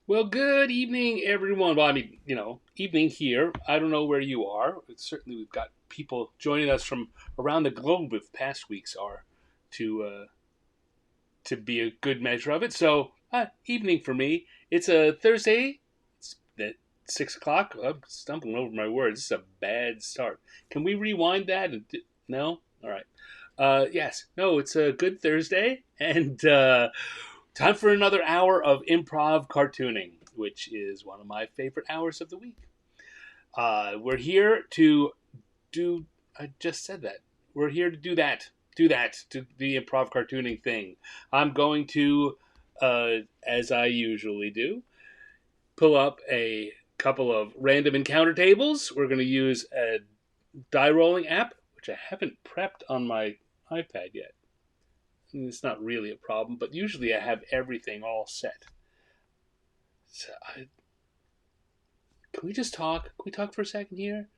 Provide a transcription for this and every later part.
Well, good evening, everyone. Well, I mean, evening here. I don't know where you are. Certainly, we've got people joining us from around the globe, if past weeks are to to be a good measure of it. So, evening for me. It's a Thursday. It's at 6 o'clock. I'm stumbling over my words. This is a bad start. Can we rewind that? No. All right. Yes. No. It's a good Thursday, and time for another hour of improv cartooning, which is one of my favorite hours of the week. We're here to do. I just said that. We're here to do that. Do that. To the improv cartooning thing. I'm going to, as I usually do, pull up a couple of random encounter tables. We're going to use a die rolling app, which I haven't prepped on my iPad yet. It's not really a problem, but usually I have everything all set. So can we just talk? Can we talk for a second here?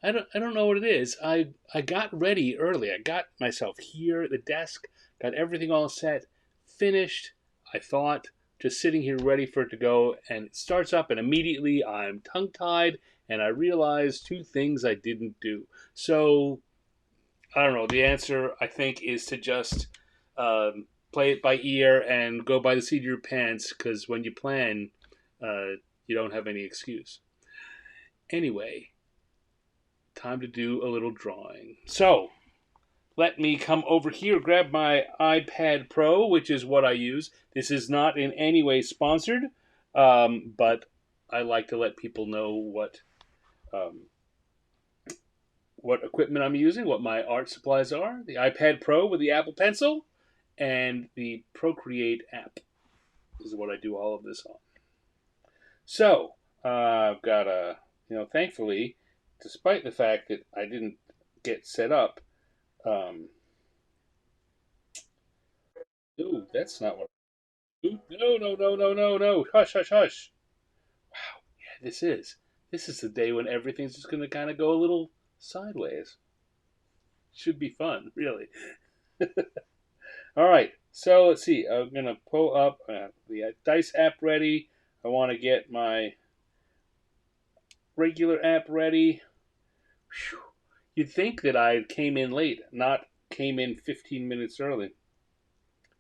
I don't know what it is. I got ready early. I got myself here at the desk, got everything all set, finished. I thought, just sitting here ready for it to go, and it starts up, and immediately I'm tongue tied, and I realize two things I didn't do. So I don't know. The answer I think is to just play it by ear and go by the seat of your pants, because when you plan, you don't have any excuse. Anyway, time to do a little drawing. So, let me come over here, grab my iPad Pro, which is what I use. This is not in any way sponsored, but I like to let people know um, what equipment I'm using, what my art supplies are. The iPad Pro with the Apple Pencil, and the Procreate app is what I do all of this on. So, I've got thankfully, despite the fact that I didn't get set up, um, ooh, that's not what. Ooh, no, no, no, no, no, no! Hush, hush, hush! Wow, yeah, this is the day when everything's just going to kind of go a little sideways. Should be fun, really. All right, so let's see. I'm gonna pull up the dice app ready. I want to get my regular app ready. Whew. You'd think that I came in late, not came in 15 minutes early.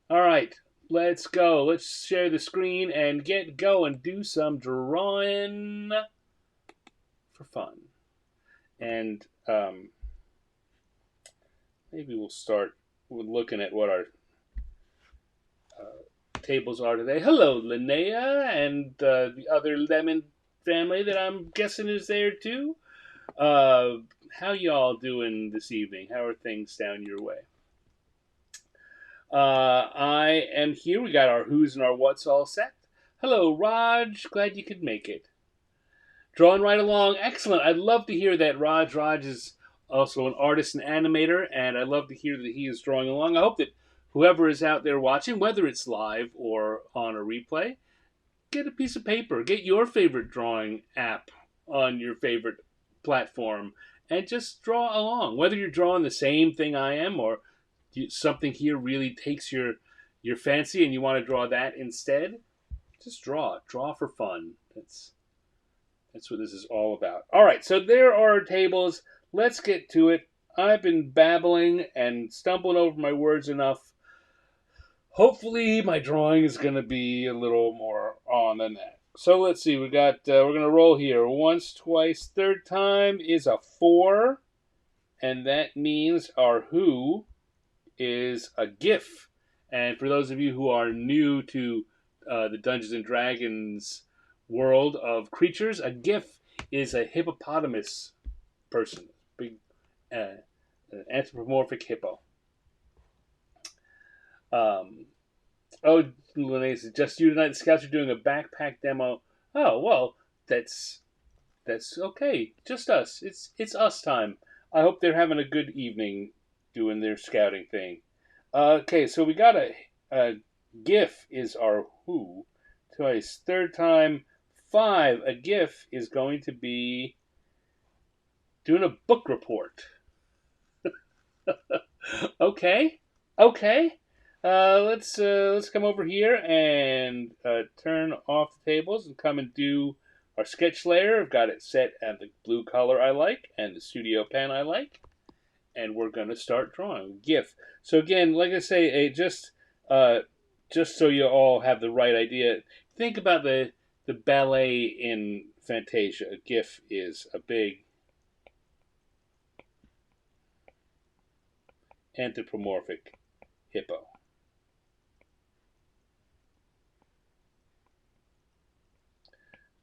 All right, let's go. Let's share the screen and get going. Do some drawing for fun. And maybe we'll start with looking at what our tables are today. Hello, Linnea, and the other Lemon family that I'm guessing is there too. Uh, how y'all doing this evening? How are things down your way? I am here. We got our who's and our what's all set. Hello, Raj. Glad you could make it. Drawing right along. Excellent. I'd love to hear that, Raj. Raj is also an artist and animator, and I love to hear that he is drawing along. I hope that whoever is out there watching, whether it's live or on a replay, get a piece of paper, get your favorite drawing app on your favorite platform, and just draw along. Whether you're drawing the same thing I am, or something here really takes your fancy and you want to draw that instead, just draw for fun. That's what this is all about. All right, so there are our tables. Let's get to it. I've been babbling and stumbling over my words enough. Hopefully, my drawing is going to be a little more on than that. So let's see. We're going to roll here. Once, twice, third time is a 4, and that means our who is a GIF. And for those of you who are new to the Dungeons and Dragons world of creatures, a GIF is a hippopotamus person, big anthropomorphic hippo. Oh, Lene says, just you tonight. The scouts are doing a backpack demo. Oh well, that's okay. Just us. It's us time. I hope they're having a good evening doing their scouting thing. Okay, so we got a GIF is our who. Twice. Third time, 5. A GIF is going to be doing a book report. Okay, okay. Let's come over here and turn off the tables and come and do our sketch layer. I've got it set at the blue color I like and the studio pen I like, and we're gonna start drawing GIF. So again, like I say, uh, just so you all have the right idea, think about the ballet in Fantasia. A GIF is a big anthropomorphic hippo.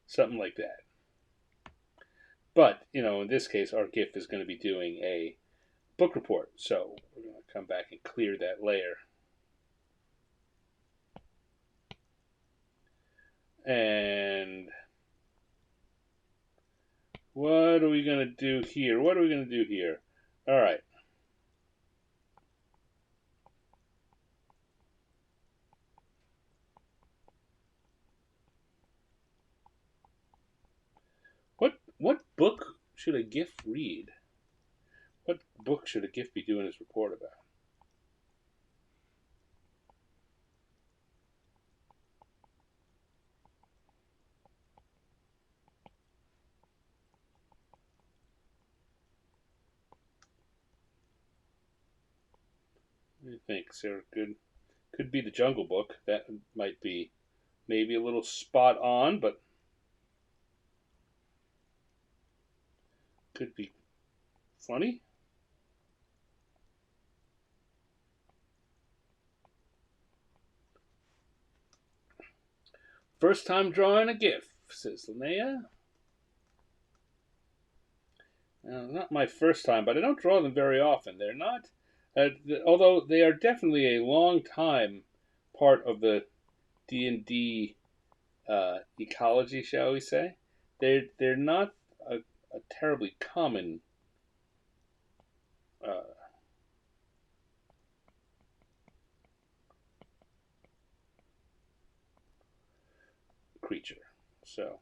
Something like that. But, in this case, our GIF is going to be doing a book report. So we're going to come back and clear that layer. And what are we going to do here? What are we going to do here? All right. What book should a GIF read? What book should a GIF be doing his report about? What do you think, Sarah? Could be the Jungle Book. That might be maybe a little spot on, but could be funny. First time drawing a GIF, says Linnea. Not my first time, but I don't draw them very often. They're not, although they are definitely a long time part of the D&D ecology, shall we say? They're not a terribly common uh, creature. So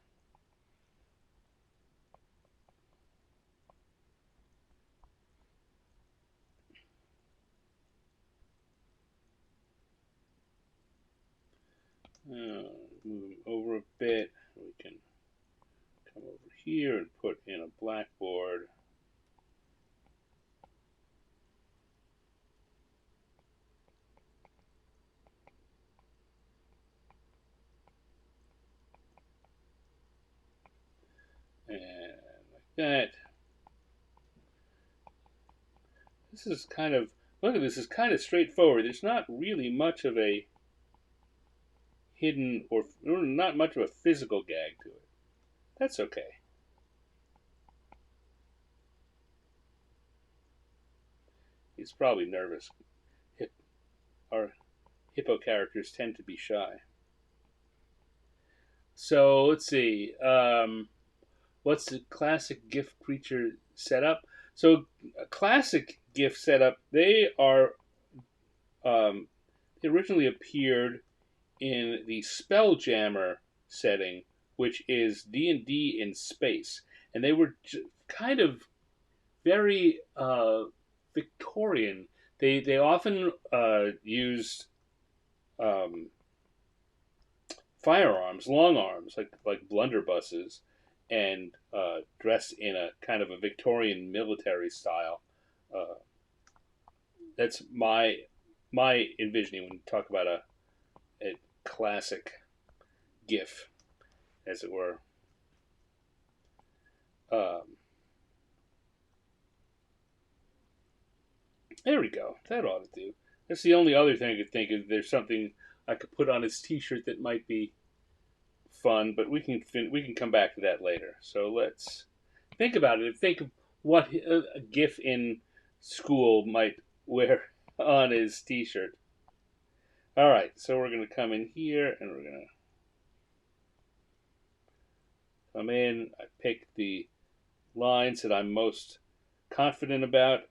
move over a bit. We can come over here and put in a blackboard. And like that. This is kind of, look at this, is kind of straightforward. There's not really much of a hidden or not much of a physical gag to it. That's okay. He's probably nervous. Our hippo characters tend to be shy. So let's see. What's the classic GIF creature setup? So a classic GIF setup, they originally appeared in the Spelljammer setting, which is D&D in space, and they were kind of very Victorian. They often used um, firearms, long arms, like blunderbusses, and dressed in a kind of a Victorian military style. Uh, that's my envisioning when you talk about a classic GIF, as it were. Um, there we go. That ought to do. That's the only other thing I could think of. There's something I could put on his T-shirt that might be fun, but we can come back to that later. So let's think about it. Think of what a GIF in school might wear on his T-shirt. All right, so we're gonna come in here and we're gonna come in. I pick the lines that I'm most confident about.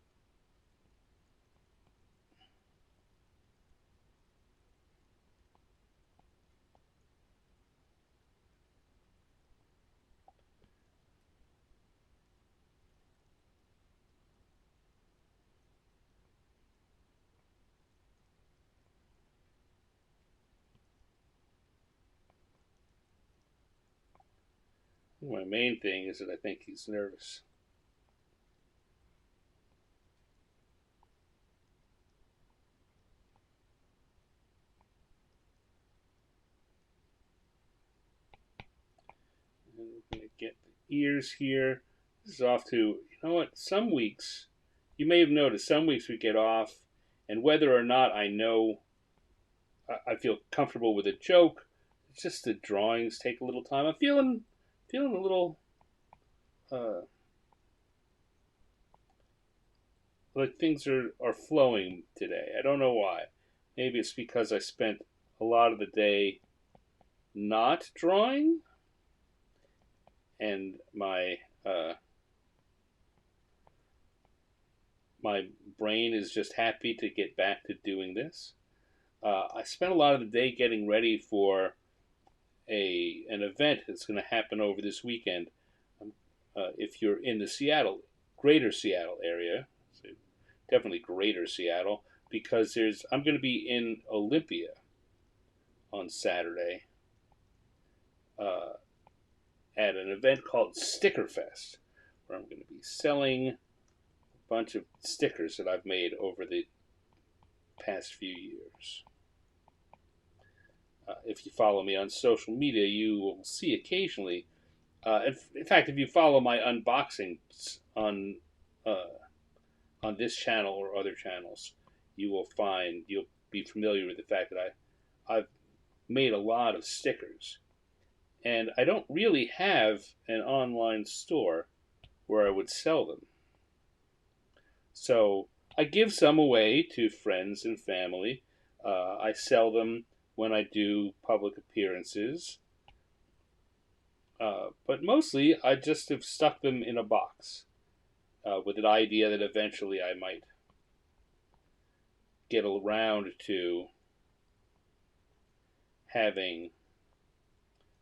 My main thing is that I think he's nervous. And we're going to get the ears here. This is off to, you know what, some weeks, you may have noticed, some weeks we get off, and whether or not I know, I feel comfortable with a joke, it's just the drawings take a little time. I'm feeling a little uh, like things are flowing today. I don't know why. Maybe it's because I spent a lot of the day not drawing, and my brain is just happy to get back to doing this. I spent a lot of the day getting ready for an event that's going to happen over this weekend. If you're in the greater Seattle area, so definitely greater Seattle, because I'm going to be in Olympia on Saturday uh, at an event called Sticker Fest, where I'm going to be selling a bunch of stickers that I've made over the past few years. If you follow me on social media, you will see occasionally. In fact, if you follow my unboxings uh, on this channel or other channels, you'll be familiar with the fact that I've made a lot of stickers, and I don't really have an online store where I would sell them. So I give some away to friends and family. I sell them when I do public appearances. But mostly, I just have stuck them in a box with an idea that eventually I might get around to having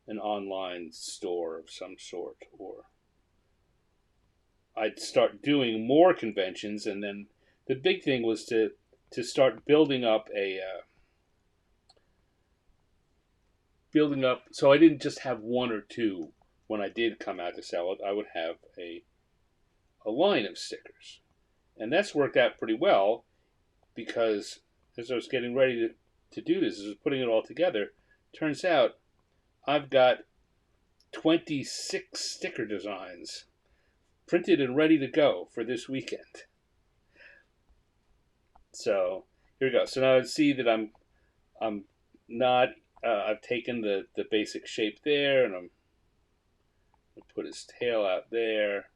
an online store of some sort, or I'd start doing more conventions, and then the big thing was to start building up, so I didn't just have one or two when I did come out to sell it. I would have a line of stickers. And that's worked out pretty well because as I was getting ready to do this, as I was putting it all together, turns out I've got 26 sticker designs printed and ready to go for this weekend. So here we go. So now I see that I'm not I've taken the basic shape there, and I'm gonna put his tail out there.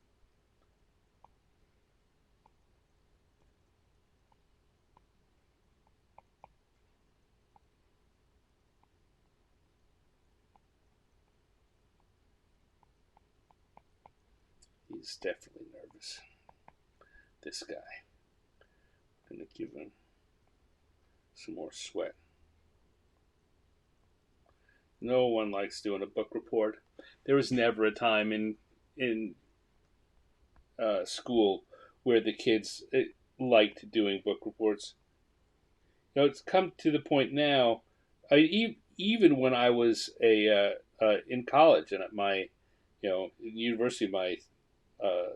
He's definitely nervous. This guy. I'm gonna give him some more sweat. No one likes doing a book report. There was never a time in school where the kids liked doing book reports. You know, it's come to the point now. Even when I was in college and at my, university, my uh,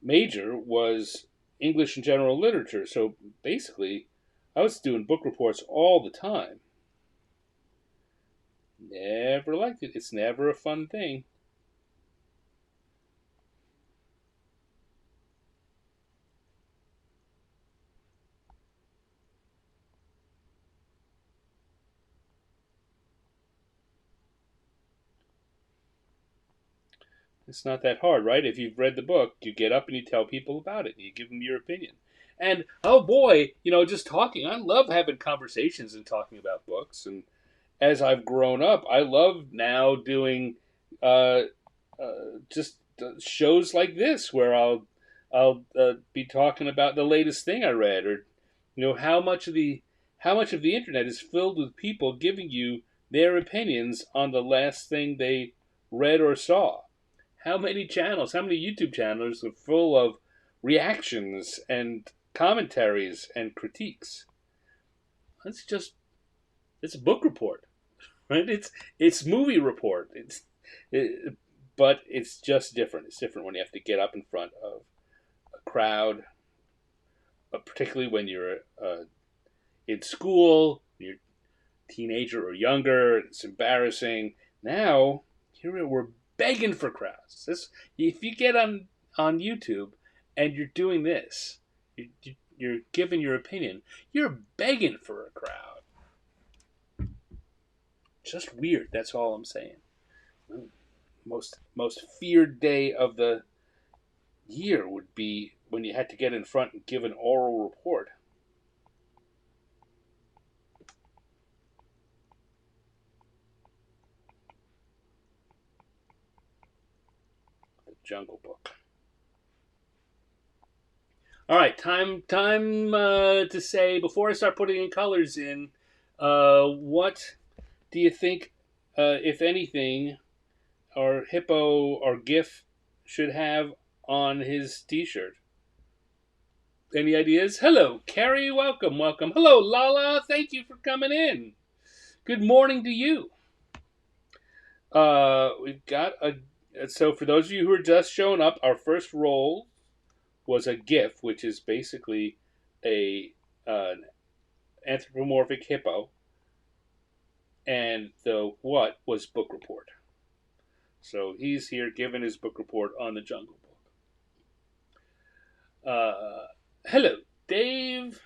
major was English and general literature. So basically, I was doing book reports all the time. Never liked it. It's never a fun thing. It's not that hard, right? If you've read the book, you get up and you tell people about it. And you give them your opinion. And oh boy, just talking. I love having conversations and talking about books. And as I've grown up, I love now doing uh, just shows like this where I'll be talking about the latest thing I read, or how much of the internet is filled with people giving you their opinions on the last thing they read or saw. How many YouTube channels are full of reactions and commentaries and critiques? It's just it's a book report. right? It's movie report. But it's just different. It's different when you have to get up in front of a crowd, particularly when you're in school, you're a teenager or younger. It's embarrassing. Now here we're begging for crowds. If you get on YouTube and you're doing this, you're giving your opinion. You're begging for a crowd. Just weird. That's all I'm saying. Most feared day of the year would be when you had to get in front and give an oral report. The Jungle Book. All right, time to say before I start putting in colors in, what do you think, if anything, our hippo or GIF should have on his T-shirt? Any ideas? Hello, Carrie. Welcome, welcome. Hello, Lala. Thank you for coming in. Good morning to you. We've got a. So for those of you who are just showing up, our first roll was a GIF, which is basically a an anthropomorphic hippo, and the what was book report. So he's here giving his book report on the Jungle Book. Hello, Dave.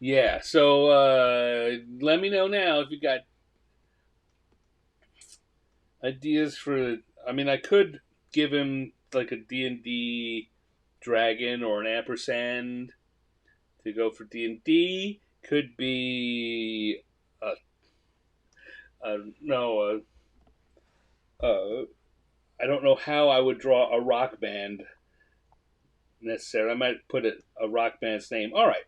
Yeah, so let me know now if you got ideas for. I mean, I could give him like a D&D dragon or an ampersand to go for D&D. Could be no, I don't know how I would draw a rock band necessarily. I might put a rock band's name. All right,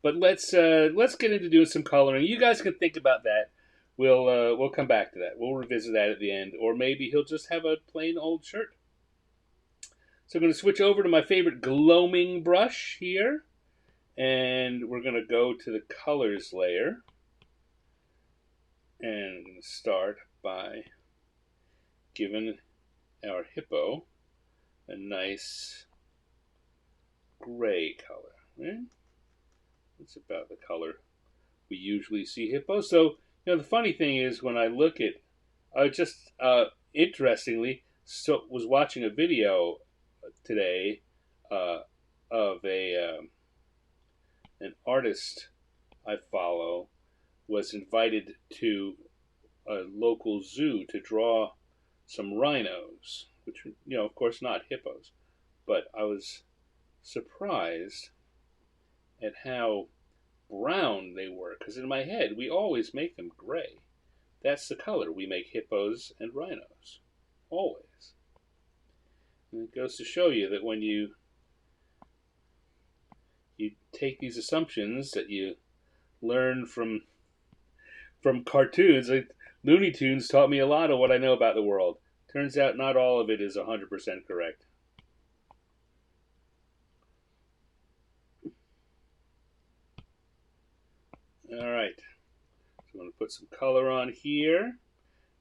but let's get into doing some coloring. You guys can think about that. We'll come back to that. We'll revisit that at the end, or maybe he'll just have a plain old shirt. So I'm going to switch over to my favorite gloaming brush here, and we're going to go to the colors layer, and I'm going to start by giving our hippo a nice gray color. Right? That's about the color we usually see hippos. So, the funny thing is when I look at, I just interestingly was watching a video today of an artist I follow was invited to a local zoo to draw some rhinos, which of course not hippos, but I was surprised at how brown they were, because in my head we always make them gray. That's the color we make hippos and rhinos, always. And it goes to show you that when you take these assumptions that you learn from cartoons, like Looney Tunes taught me a lot of what I know about the world. Turns out not all of it is 100% correct. All right, so I'm going to put some color on here.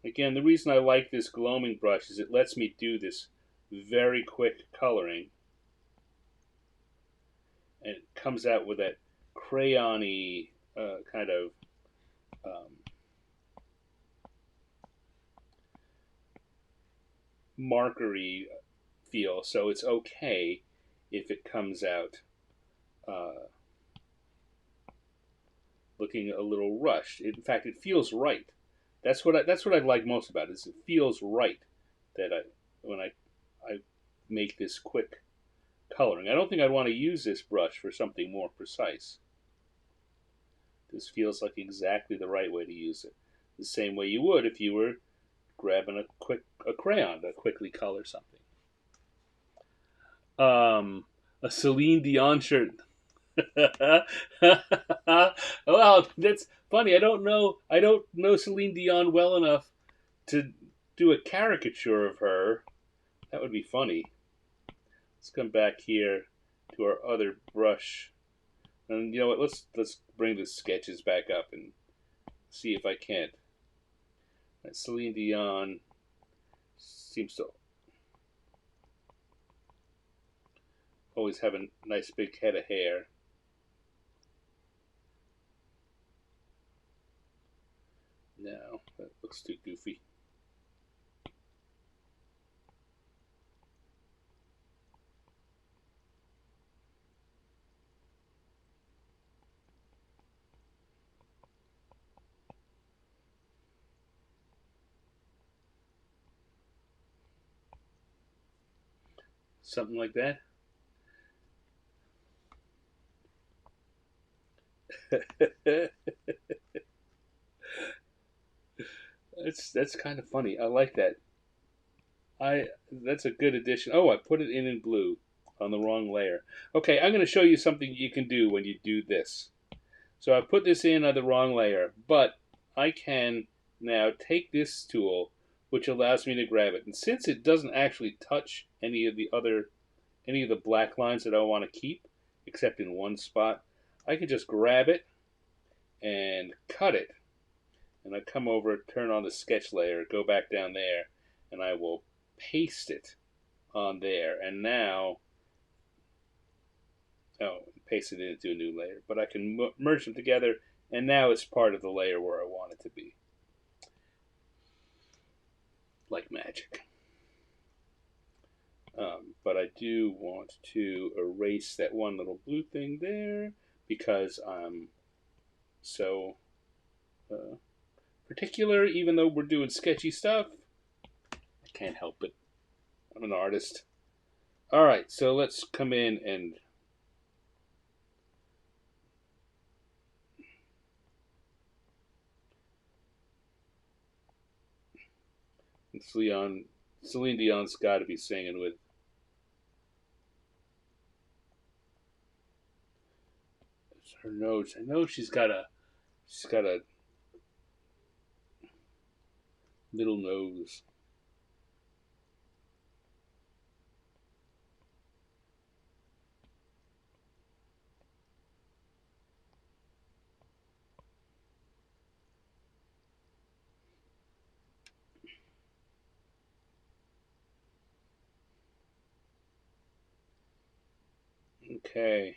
Again, the reason I like this gloaming brush is it lets me do this very quick coloring. And it comes out with that crayon-y kind of markery feel. So it's okay if it comes out looking a little rushed. In fact, it feels right. That's what I like most about it. Is it feels right that when I make this quick coloring. I don't think I'd want to use this brush for something more precise. This feels like exactly the right way to use it. The same way you would if you were grabbing a crayon to quickly color something. A Celine Dion shirt. Well, that's funny. I don't know Celine Dion well enough to do a caricature of her. That would be funny. Let's come back here to our other brush. And you know what? Let's bring the sketches back up and see if I can't. Celine Dion seems to always have a nice big head of hair. No, that looks too goofy. Something like that. That's kind of funny. I like that. That's a good addition. Oh, I put it in blue on the wrong layer. Okay, I'm going to show you something you can do when you do this. So I put this in on the wrong layer, but I can now take this tool, which allows me to grab it. And since it doesn't actually touch any of the black lines that I want to keep, except in one spot, I can just grab it and cut it. And I come over, turn on the sketch layer, go back down there, and I will paste it on there. And now, paste it into a new layer. But I can merge them together, and now it's part of the layer where I want it to be. Like magic. But I do want to erase that one little blue thing there because I'm so particular, even though we're doing sketchy stuff. I can't help it. I'm an artist. All right, so let's come in and Celine Dion's got to be singing with. It's her nose. I know she's got a little nose. Okay.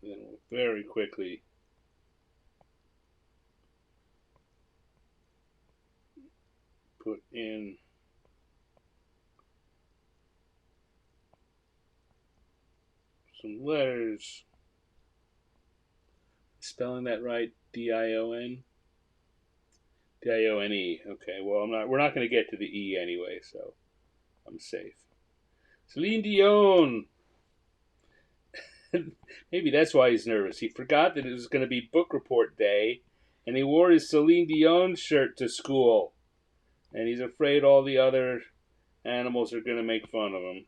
Then we'll very quickly put in some letters. Spelling that right? D-I-O-N? D-I-O-N-E. Okay, well, we're not going to get to the E anyway, so I'm safe. Celine Dion! Maybe that's why he's nervous. He forgot that it was going to be book report day, and he wore his Celine Dion shirt to school. And he's afraid all the other animals are going to make fun of him.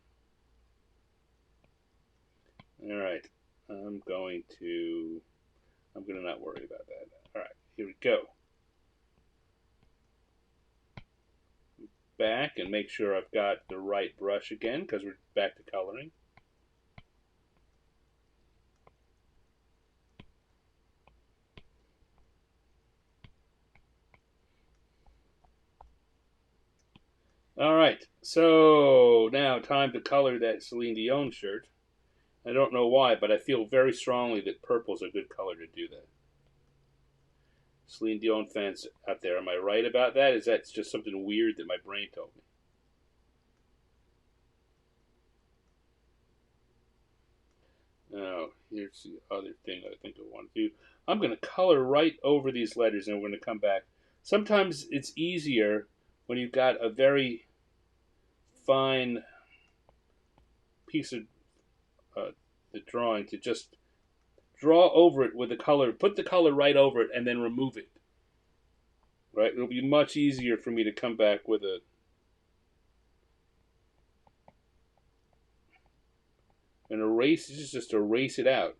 All right. I'm going to not worry about that. All right. Here we go. Back and make sure I've got the right brush again because we're back to coloring. All right, so now time to color that Celine Dion shirt. I don't know why, but I feel very strongly that purple's a good color to do that. Celine Dion fans out there, am I right about that? Is that just something weird that my brain told me? Now, here's the other thing I think I want to do. I'm going to color right over these letters and we're going to come back. Sometimes it's easier when you've got a very fine piece of the drawing to just draw over it with the color, put the color right over it, and then remove it. Right? It'll be much easier for me to come back with a an erase, just erase it out.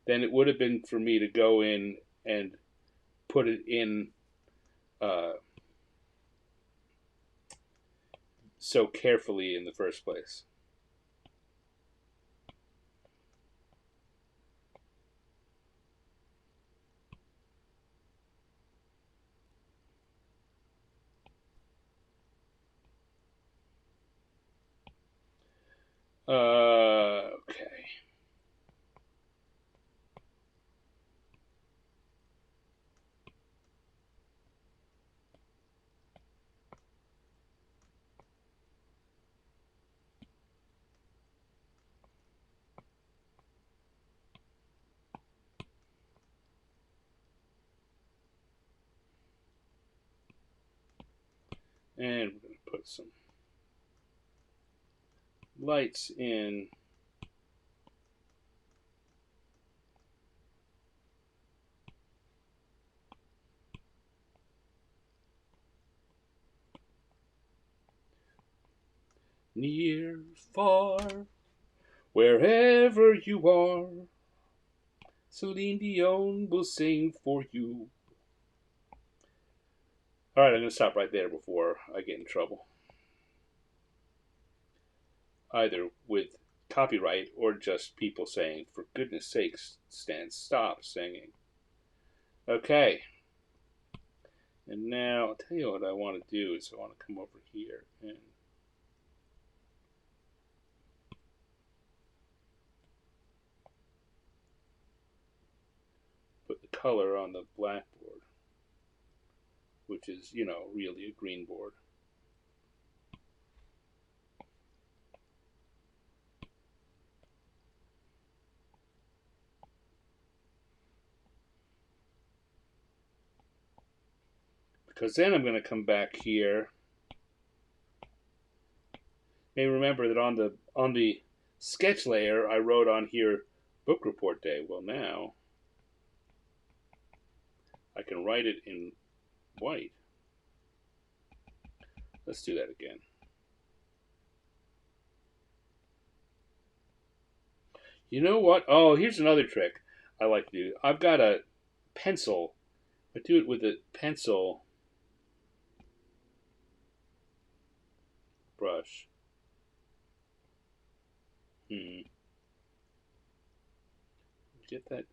Than it would have been for me to go in and put it in so carefully in the first place. Okay. And we're going to put some lights in. Near, far, wherever you are, Celine Dion will sing for you. All right, I'm going to stop right there before I get in trouble, either with copyright or just people saying, for goodness sakes, Stan, stop singing. Okay. And now, I'll tell you what I want to do is I want to come over here and put the color on the blackboard, which is, really a green board. Because then I'm going to come back here. May remember that on the sketch layer I wrote on here book report day. Well, now I can write it in white. Let's do that again. You know what? Oh, here's another trick I like to do. I've got a pencil. I do it with a pencil brush. Get that?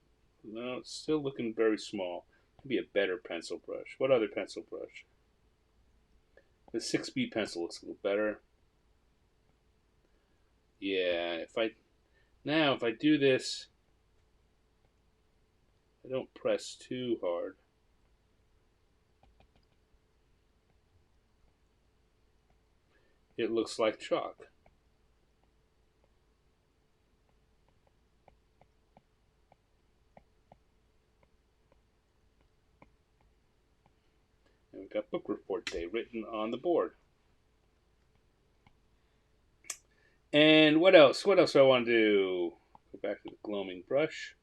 No, it's still looking very small. Maybe a better pencil brush. What other pencil brush? The 6B pencil looks a little better. Yeah, if I do this, I don't press too hard. It looks like chalk. And we've got book report day written on the board. And what else? What else do I want to do? Go back to the gloaming brush.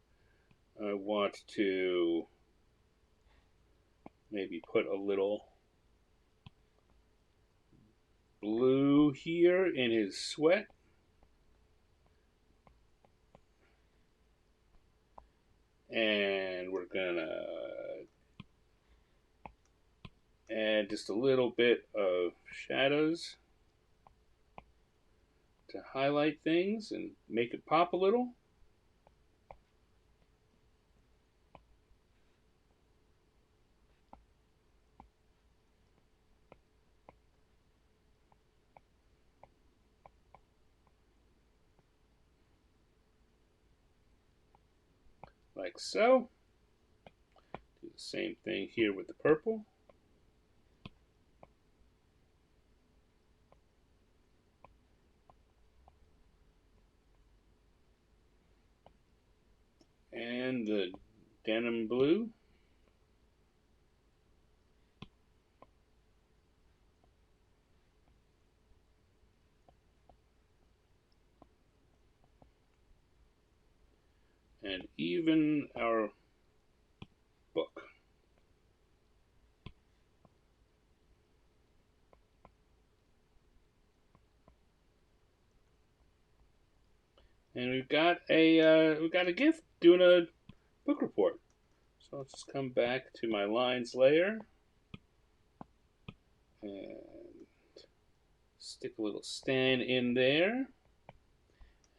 I want to maybe put a little blue here in his sweat. And we're gonna add just a little bit of shadows to highlight things and make it pop a little. Like so. Do the same thing here with the purple. And the denim blue. And even our book. And we've got a gift doing a book report. So let's just come back to my lines layer and Stick a little stand in there.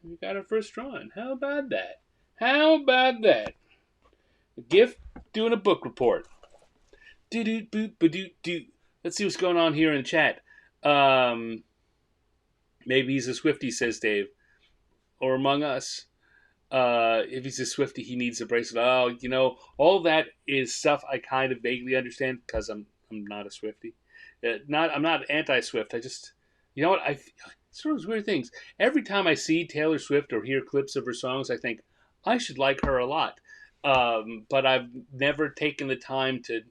We got our first drawing. How about that? How about that? A gift doing a book report. Do do boop ba do do. Let's see what's going on here in the chat. Um, Maybe he's a Swiftie, says Dave, or among us. If he's a Swiftie, he needs a bracelet. Oh, all that is stuff I kind of vaguely understand because I'm not a Swiftie. I'm not anti-Swift. I just, what it's one of those weird things. Every time I see Taylor Swift or hear clips of her songs, I think I should like her a lot. But I've never taken the time to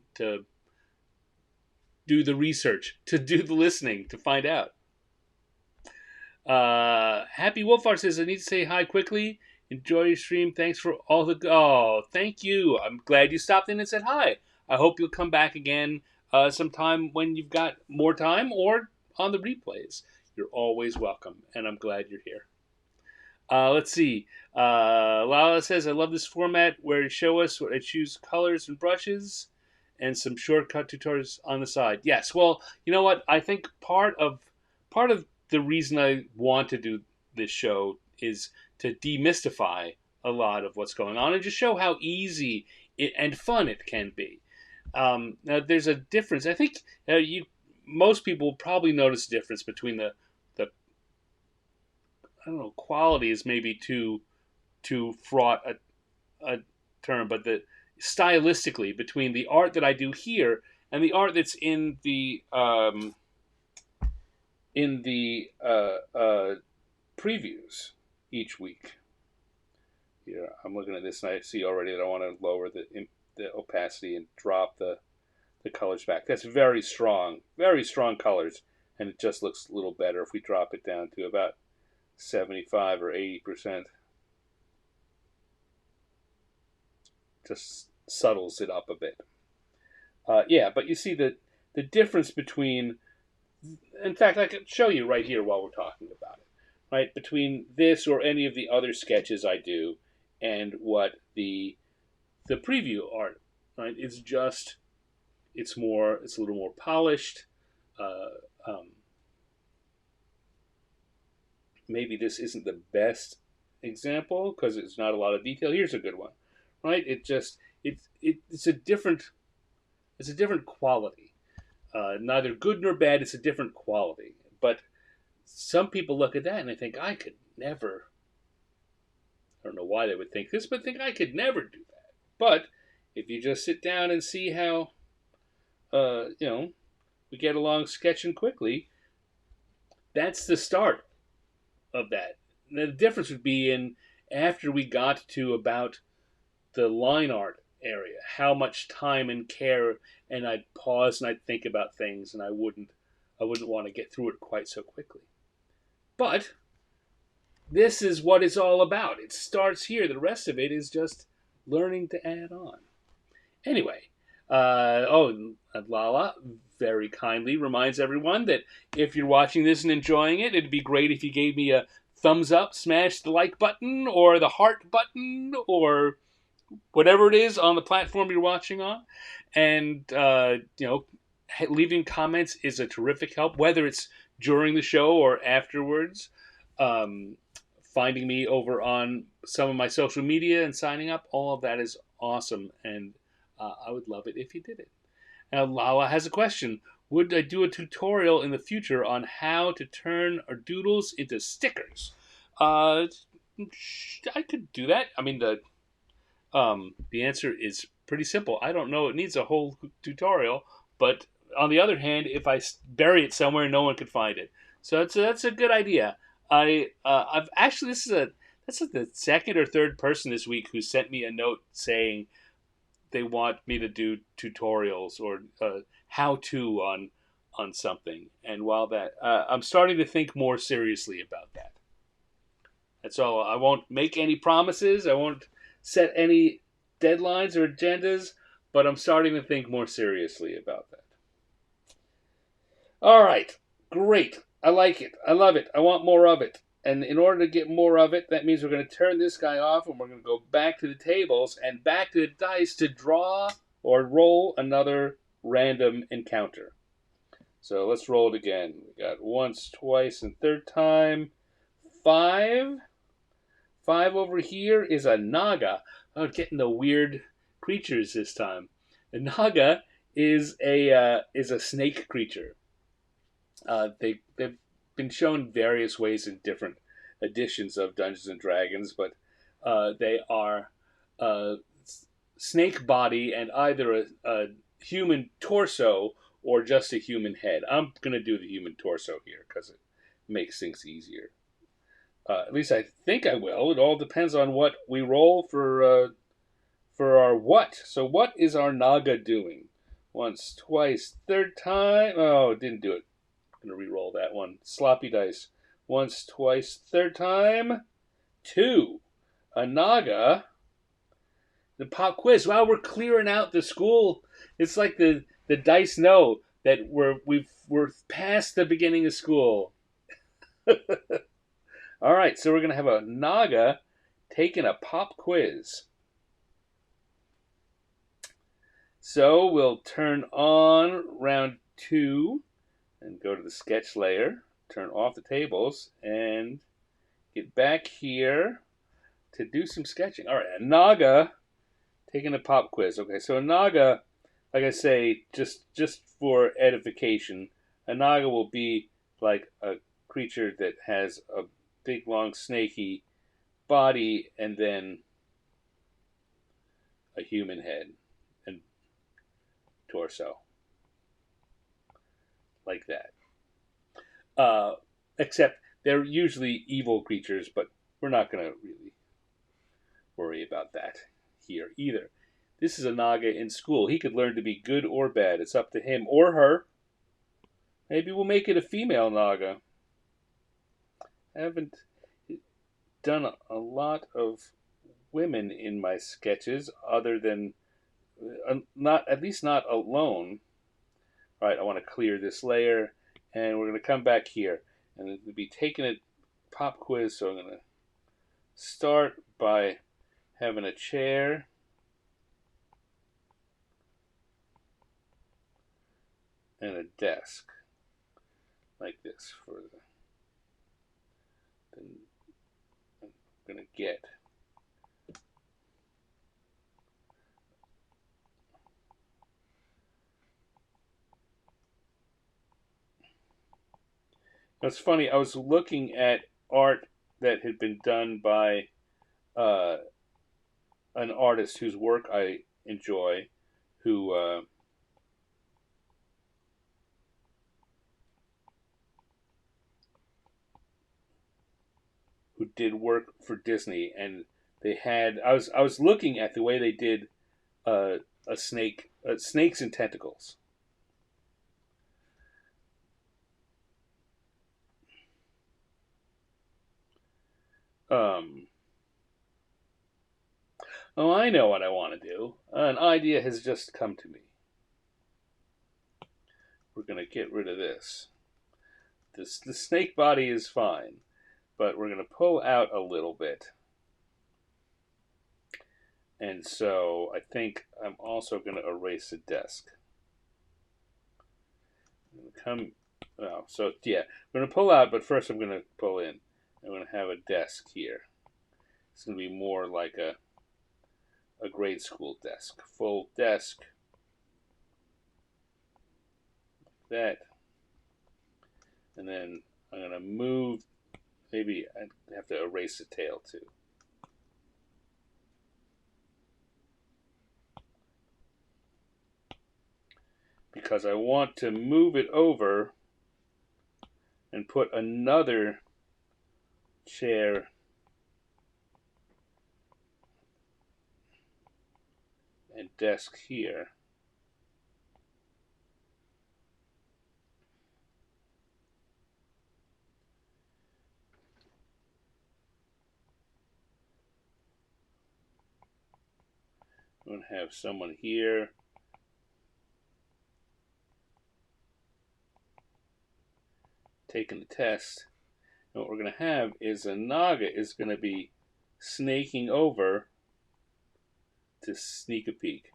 do the research, to do the listening, to find out. Happy Wolfar says, I need to say hi quickly. Enjoy your stream. Thanks for all the... Oh, thank you. I'm glad you stopped in and said hi. I hope you'll come back again sometime when you've got more time or on the replays. You're always welcome, and I'm glad you're here. Let's see. Lala says, I love this format where you show us what I choose colors and brushes and some shortcut tutorials on the side. Yes, well, you know what? I think part of the reason I want to do this show is to demystify a lot of what's going on and just show how easy and fun it can be. Now, there's a difference. I think most people probably notice a difference between the I don't know, quality is maybe too fraught a term, but the stylistically between the art that I do here and the art that's in the previews each week. Yeah, I'm looking at this and I see already that I want to lower the opacity and drop the colors back. That's very strong colors, and it just looks a little better if we drop it down to about 75 or 80%. Just subtles it up a bit. Yeah, but you see the difference between, in fact, I could show you right here while we're talking about it, right? Between this or any of the other sketches I do and what the preview art, right? It's a little more polished. Maybe this isn't the best example because it's not a lot of detail. Here's a good one, right? It's a different quality. Neither good nor bad. It's a different quality. But some people look at that and they think, I could never. I don't know why they would think this, but think I could never do that. But if you just sit down and see how, we get along sketching quickly, that's the start of that. The difference would be in after we got to about the line art area, how much time and care, and I'd pause and I'd think about things, and I wouldn't want to get through it quite so quickly. But this is what it's all about. It starts here. The rest of it is just learning to add on. Anyway, Lala very kindly reminds everyone that if you're watching this and enjoying it, it'd be great if you gave me a thumbs up, smash the like button, or the heart button, or whatever it is on the platform you're watching on. And, leaving comments is a terrific help, whether it's during the show or afterwards. Finding me over on some of my social media and signing up, all of that is awesome. And I would love it if you did it. Now, Lala has a question. Would I do a tutorial in the future on how to turn our doodles into stickers? I could do that. I mean, the answer is pretty simple. I don't know. It needs a whole tutorial. But on the other hand, if I bury it somewhere, no one could find it. So that's a good idea. I've actually that's like the second or third person this week who sent me a note saying they want me to do tutorials or how to on something. And while that I'm starting to think more seriously about that. That's all. I won't make any promises. I won't set any deadlines or agendas, but I'm starting to think more seriously about that. All right, great. I like it. I love it. I want more of it. And in order to get more of it, that means we're going to turn this guy off and we're going to go back to the tables and back to the dice to draw or roll another random encounter. So let's roll it again. We got once, twice, and third time. 5. 5 over here is a naga. Oh, getting the weird creatures this time. A naga is a snake creature. They've been shown various ways in different editions of Dungeons and Dragons, but they are a snake body and either a human torso or just a human head. I'm gonna do the human torso here because it makes things easier. At least I think I will. It all depends on what we roll for our what. So what is our naga doing? Once, twice, third time. Oh, didn't do it. I'm gonna re-roll that one. Sloppy dice. Once, twice, third time. 2. A naga. The pop quiz. Wow, we're clearing out the school. It's like the dice know that we're past the beginning of school. All right, so we're gonna have a naga taking a pop quiz. So we'll turn on round 2 and go to the sketch layer, turn off the tables, and get back here to do some sketching. All right, a naga taking a pop quiz. Okay, so a naga, like I say, just for edification, a naga will be like a creature that has a big, long, snaky body and then a human head and torso. Like that. Except they're usually evil creatures, but we're not going to really worry about that here either. This is a naga in school. He could learn to be good or bad. It's up to him or her. Maybe we'll make it a female naga. I haven't done a lot of women in my sketches, other than not at least not alone. All right, I want to clear this layer, and we're going to come back here, and we'll be taking a pop quiz. So I'm going to start by having a chair. And a desk like this for the I'm gonna get. It's funny. I was looking at art that had been done by uh, an artist whose work I enjoy, who who did work for Disney, and they had. I was looking at the way they did a snake, snakes and tentacles. Um, oh, I know what I want to do. An idea has just come to me. We're going to get rid of this. The snake body is fine, but we're going to pull out a little bit. And so I think I'm also going to erase the desk. So yeah, I'm going to pull out, but first I'm going to pull in. I'm going to have a desk here. It's going to be more like a grade school desk. Full desk. Like that. And then I'm going to move. Maybe I have to erase the tail too. Because I want to move it over and put another chair and desk here. I'm going to have someone here. Taking the test. And what we're going to have is a naga is going to be snaking over to sneak a peek.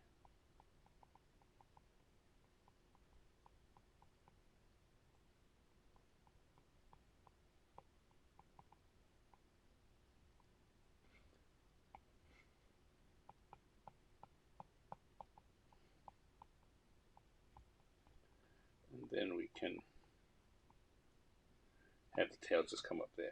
Then we can have the tail just come up there.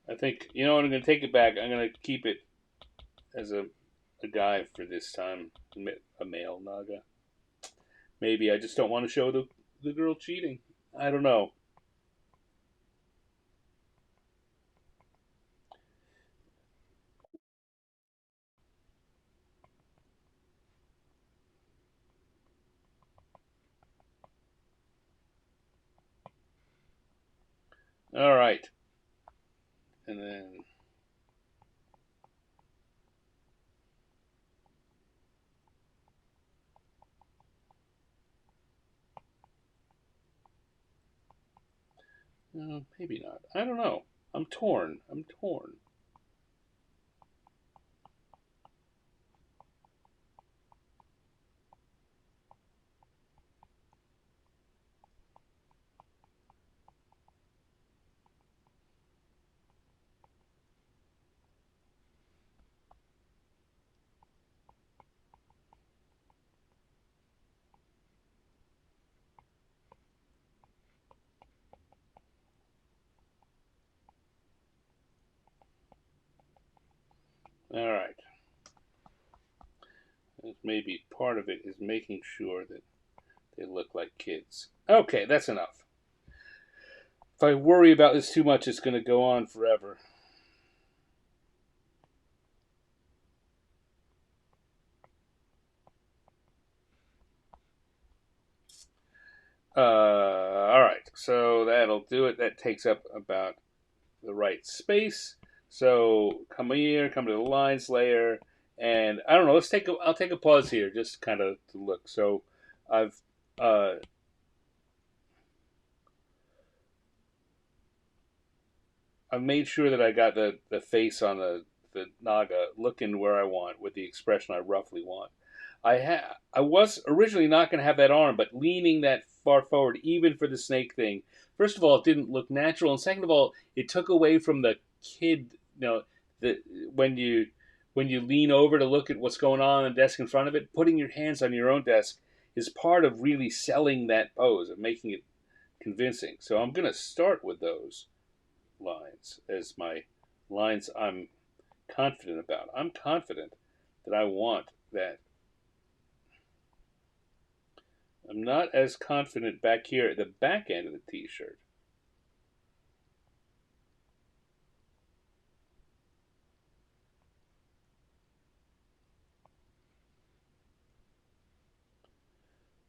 I think, you know what, I'm going to take it back. I'm going to keep it as a guy for this time, a male Naga. Maybe I just don't want to show the girl cheating. I don't know. All right. And then no, maybe not. I don't know. I'm torn. I'm torn. All right. Maybe part of it is making sure that they look like kids. Okay, that's enough. If I worry about this too much, it's going to go on forever. All right, so that'll do it. That takes up about the right space. So come here, come to the lines layer, and I don't know. I'll take a pause here, just kind of to look. So I've uh, I've made sure that I got the face on the Naga looking where I want with the expression I roughly want. I was originally not going to have that arm, but leaning that far forward, even for the snake thing. First of all, it didn't look natural, and second of all, it took away from the kid. You know, the when you lean over to look at what's going on the desk in front of it, putting your hands on your own desk is part of really selling that pose of making it convincing. So I'm going to start with those lines as my lines I'm confident about. I'm confident that I want that. I'm not as confident back here at the back end of the t-shirt.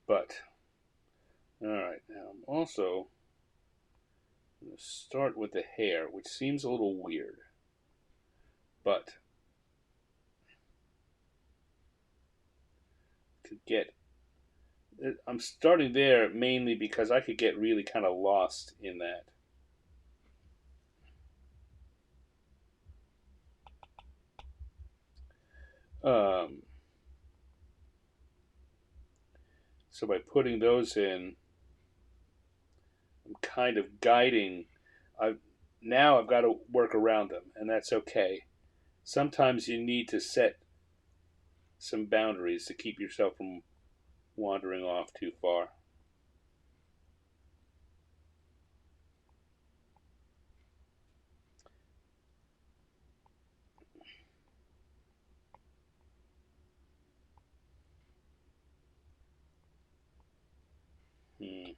But, alright, now I'm also going to start with the hair, which seems a little weird. But, to get, I'm starting there mainly because I could get really kind of lost in that. Um, so by putting those in, I'm kind of guiding. I now I've got to work around them, and that's okay. Sometimes you need to set some boundaries to keep yourself from wandering off too far. Hmm.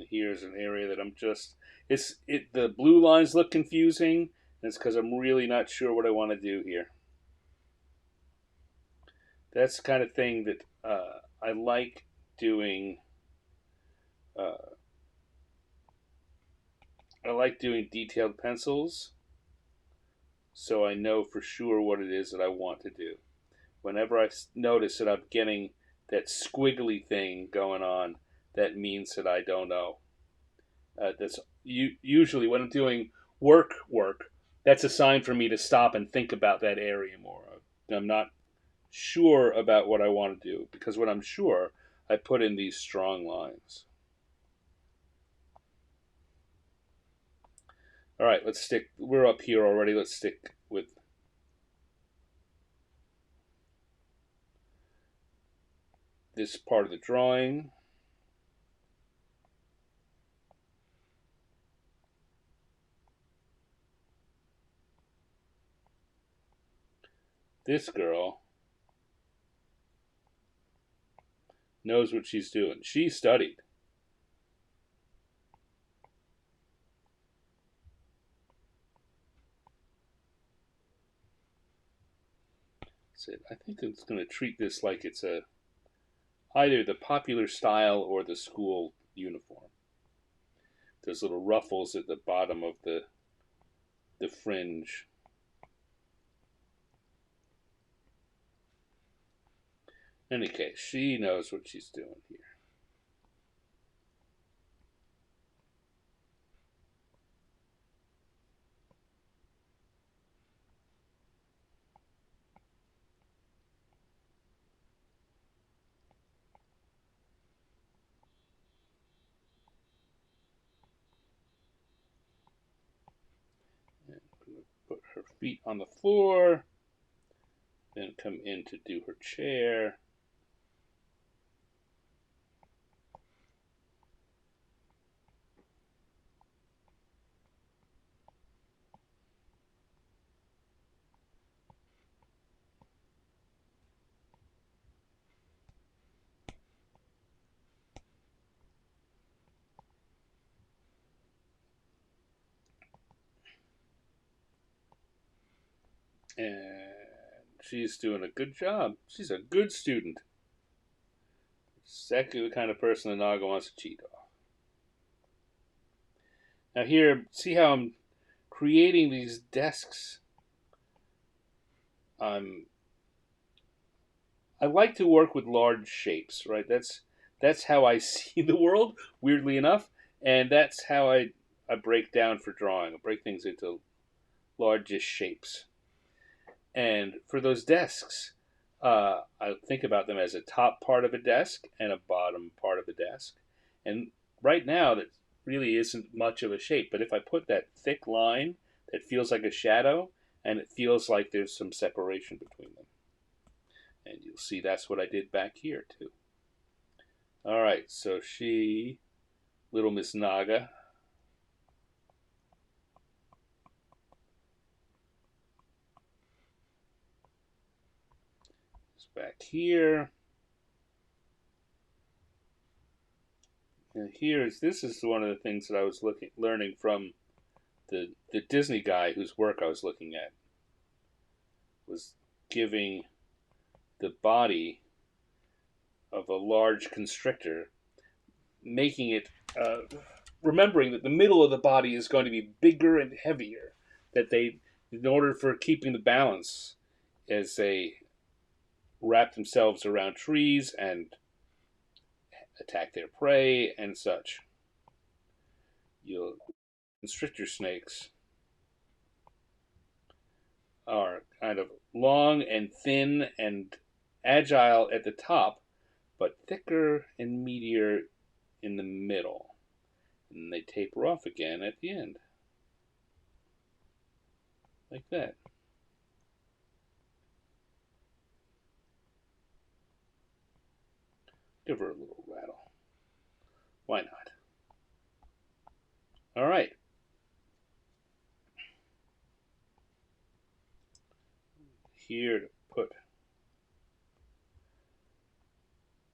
Here's an area that I'm just the blue lines look confusing. And it's because I'm really not sure what I want to do here. That's the kind of thing that I like doing. Uh, I like doing detailed pencils, so I know for sure what it is that I want to do. Whenever I notice that I'm getting that squiggly thing going on, that means that I don't know. That's usually when I'm doing work. That's a sign for me to stop and think about that area more. I'm not sure about what I want to do because when I'm sure, I put in these strong lines. All right, let's stick. We're up here already. Let's stick with this part of the drawing. This girl knows what she's doing. She studied. So I think it's going to treat this like it's either the popular style or the school uniform. There's little ruffles at the bottom of the fringe. In any case, she knows what she's doing here. And put her feet on the floor, then come in to do her chair. And she's doing a good job. She's a good student. Exactly the kind of person the Naga wants to cheat off. Now here, see how I'm creating these desks? I like to work with large shapes, right? That's how I see the world, weirdly enough, and that's how I break down for drawing. I break things into largest shapes. And for those desks, I think about them as a top part of a desk and a bottom part of a desk. And right now, that really isn't much of a shape. But if I put that thick line that feels like a shadow, and it feels like there's some separation between them. And you'll see that's what I did back here, too. All right, so she, little Miss Naga, is back here. And this is one of the things that I was learning from the Disney guy whose work I was looking at, was giving the body of a large constrictor, making it, remembering that the middle of the body is going to be bigger and heavier, that they, in order for keeping the balance as they wrap themselves around trees and attack their prey and such. Constrictor snakes are kind of long and thin and agile at the top, but thicker and meatier in the middle. And they taper off again at the end. Like that. Give her a little rattle. Why not? All right. Here to put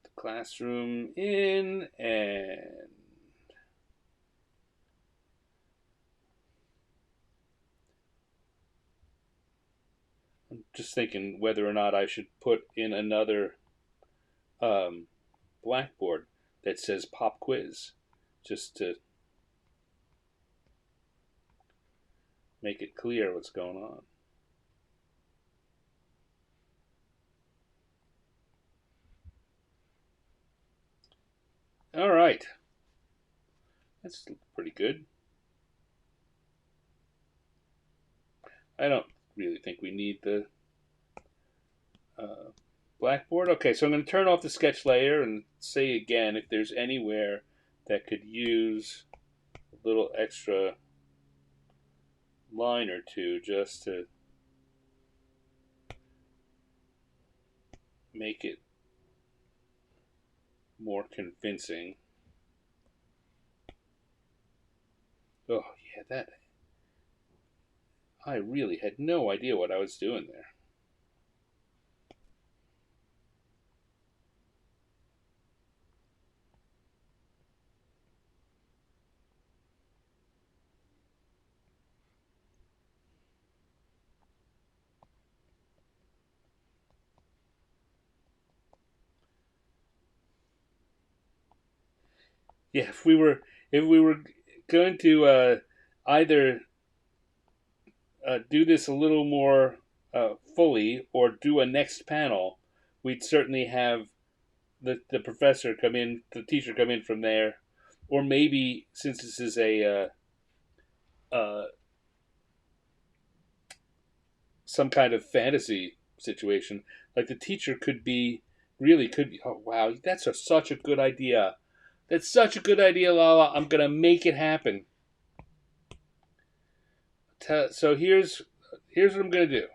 the classroom in, and I'm just thinking whether or not I should put in another blackboard that says pop quiz, just to make it clear what's going on. All right. That's pretty good. I don't really think we need the blackboard. Okay, so I'm going to turn off the sketch layer and say again if there's anywhere that could use a little extra line or two just to make it more convincing. Oh, yeah, that. I really had no idea what I was doing there. Yeah, if we were going to either do this a little more fully or do a next panel, we'd certainly have the professor come in, the teacher come in from there, or maybe since this is a some kind of fantasy situation, like the teacher could be really could be. Oh wow, such a good idea. That's such a good idea, Lala. I'm gonna make it happen. So here's what I'm gonna do.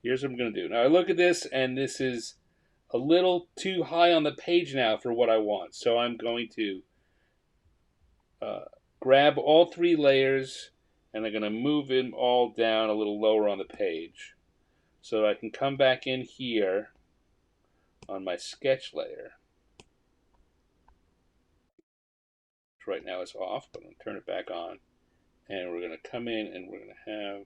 Here's what I'm gonna do. Now I look at this, and this is a little too high on the page now for what I want. So I'm going to uh, grab all three layers, and I'm gonna move them all down a little lower on the page, so I can come back in here on my sketch layer. Which right now is off, but I'm gonna turn it back on, and we're gonna come in and we're gonna have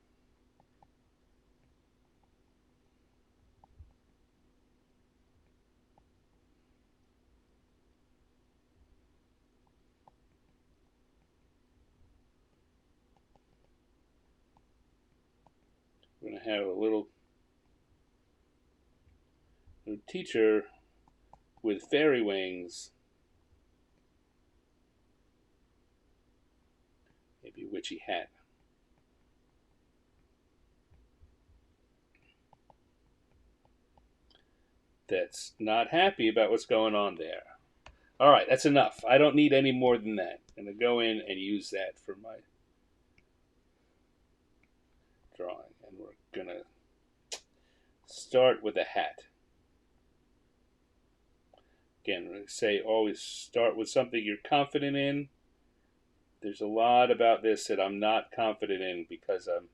we're gonna have a little teacher with fairy wings, maybe a witchy hat. That's not happy about what's going on there. All right, that's enough. I don't need any more than that. I'm going to go in and use that for my drawing. And we're going to start with a hat. Again, I say always start with something you're confident in. There's a lot about this that I'm not confident in because I'm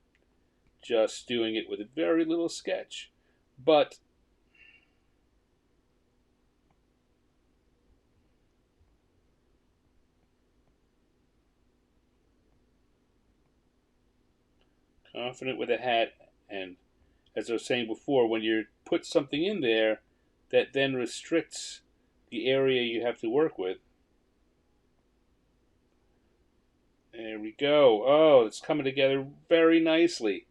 just doing it with a very little sketch. But confident with a hat, and as I was saying before, when you put something in there that then restricts the area you have to work with. There we go. Oh, it's coming together very nicely.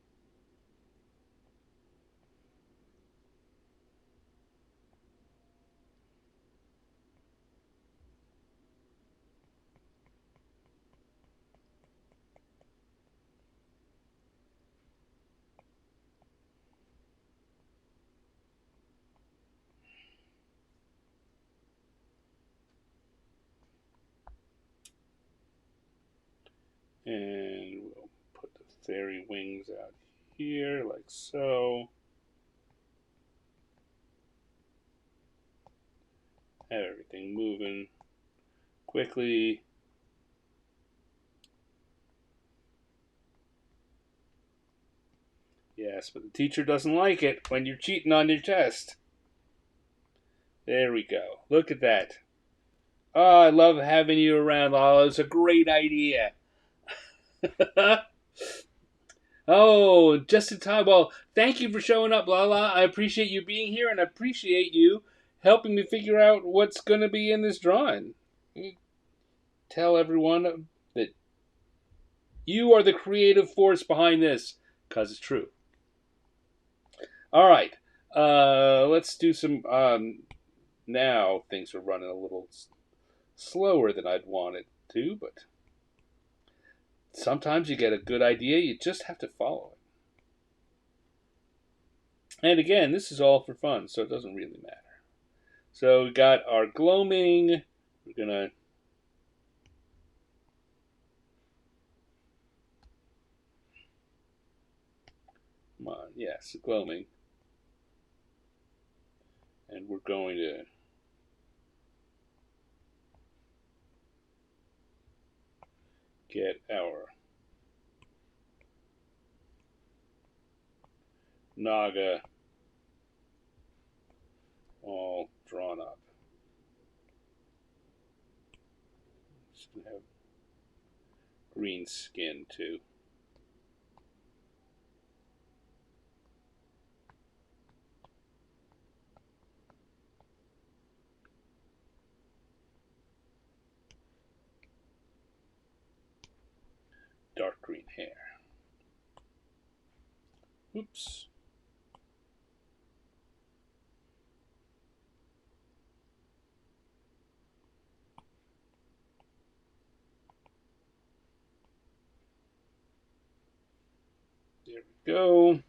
And we'll put the fairy wings out here, like so. Have everything moving quickly. Yes, but the teacher doesn't like it when you're cheating on your test. There we go. Look at that. Oh, I love having you around, Lala. It's a great idea. Oh, just in time. Well, thank you for showing up, Lala. I appreciate you being here, and I appreciate you helping me figure out what's going to be in this drawing. Tell everyone that you are the creative force behind this, because it's true. All right. Let's do some. Now things are running a little slower than I'd want it to, but sometimes you get a good idea, you just have to follow it. And again, this is all for fun, so it doesn't really matter. So we got our gloaming. We're gonna Come on, yes, gloaming. And we're going to get our Naga all drawn up. It's going to have green skin too. Dark green hair. Oops. There we go.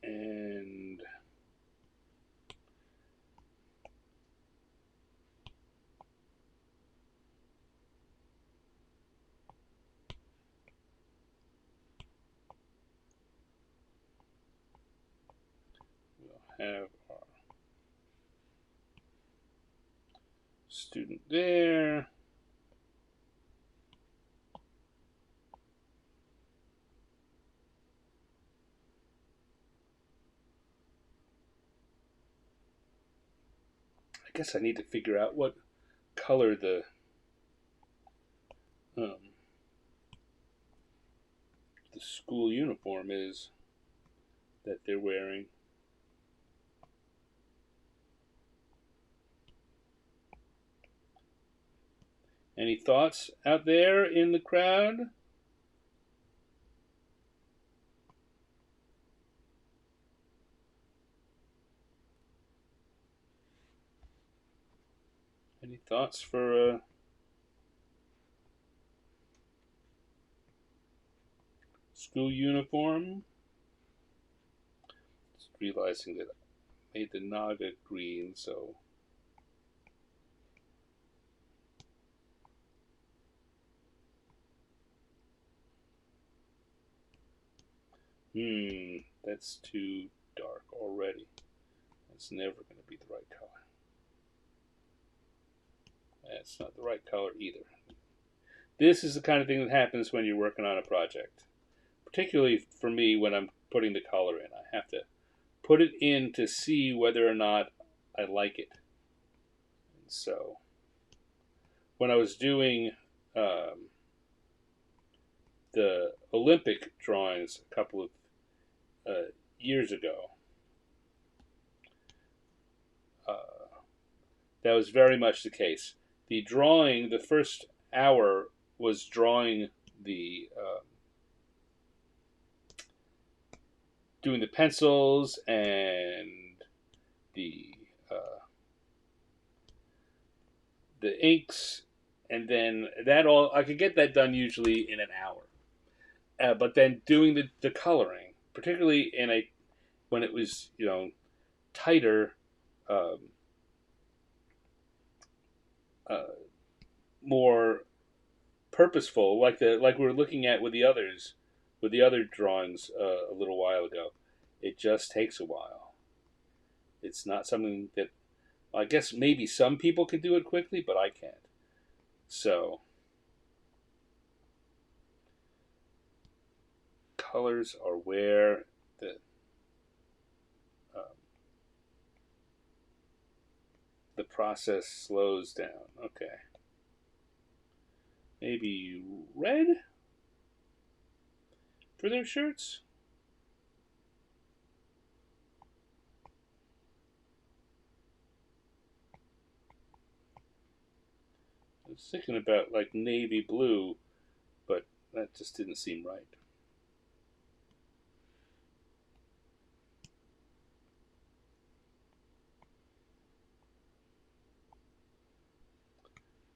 And we'll have our student there. I guess I need to figure out what color um, the school uniform is that they're wearing. Any thoughts out there in the crowd? Any thoughts for school uniform? Just realizing that I made the Naga green, so that's too dark already. That's never going to be the right color. That's not the right color either. This is the kind of thing that happens when you're working on a project. Particularly for me when I'm putting the color in. I have to put it in to see whether or not I like it. And so when I was doing the Olympic drawings a couple of years ago, that was very much the case. The drawing, the first hour was drawing doing the pencils and the inks, and then that all I could get that done usually in an hour. But then doing the coloring, particularly when it was tighter, um, uh, more purposeful, like we were looking at with the other drawings a little while ago. It just takes a while. It's not something that I guess maybe some people can do it quickly, but I can't. So colors are where um, the process slows down. Okay. Maybe red for their shirts? I was thinking about like navy blue, but that just didn't seem right.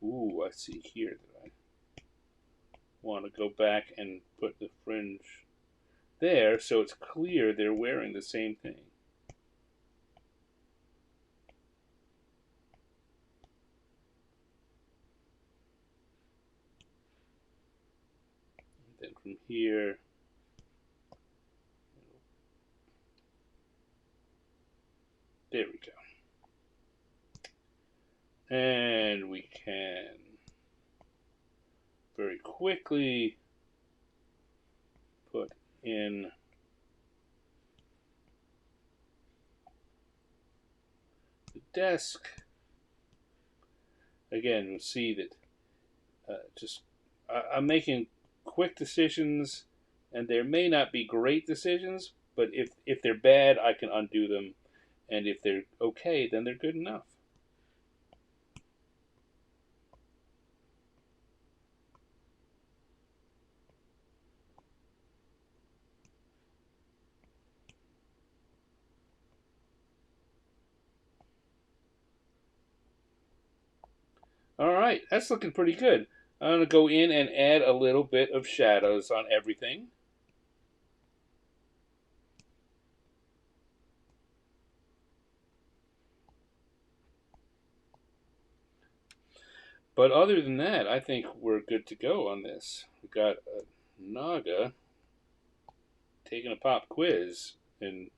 Ooh, I see here that I want to go back and put the fringe there so it's clear they're wearing the same thing. then from here, there we go. And we can very quickly put in the desk. Again, you'll see that I'm making quick decisions, and there may not be great decisions, but if they're bad, I can undo them, and if they're okay, then they're good enough. All right, that's looking pretty good. I'm going to go in and add a little bit of shadows on everything. But other than that, I think we're good to go on this. We've got a Naga taking a pop quiz, and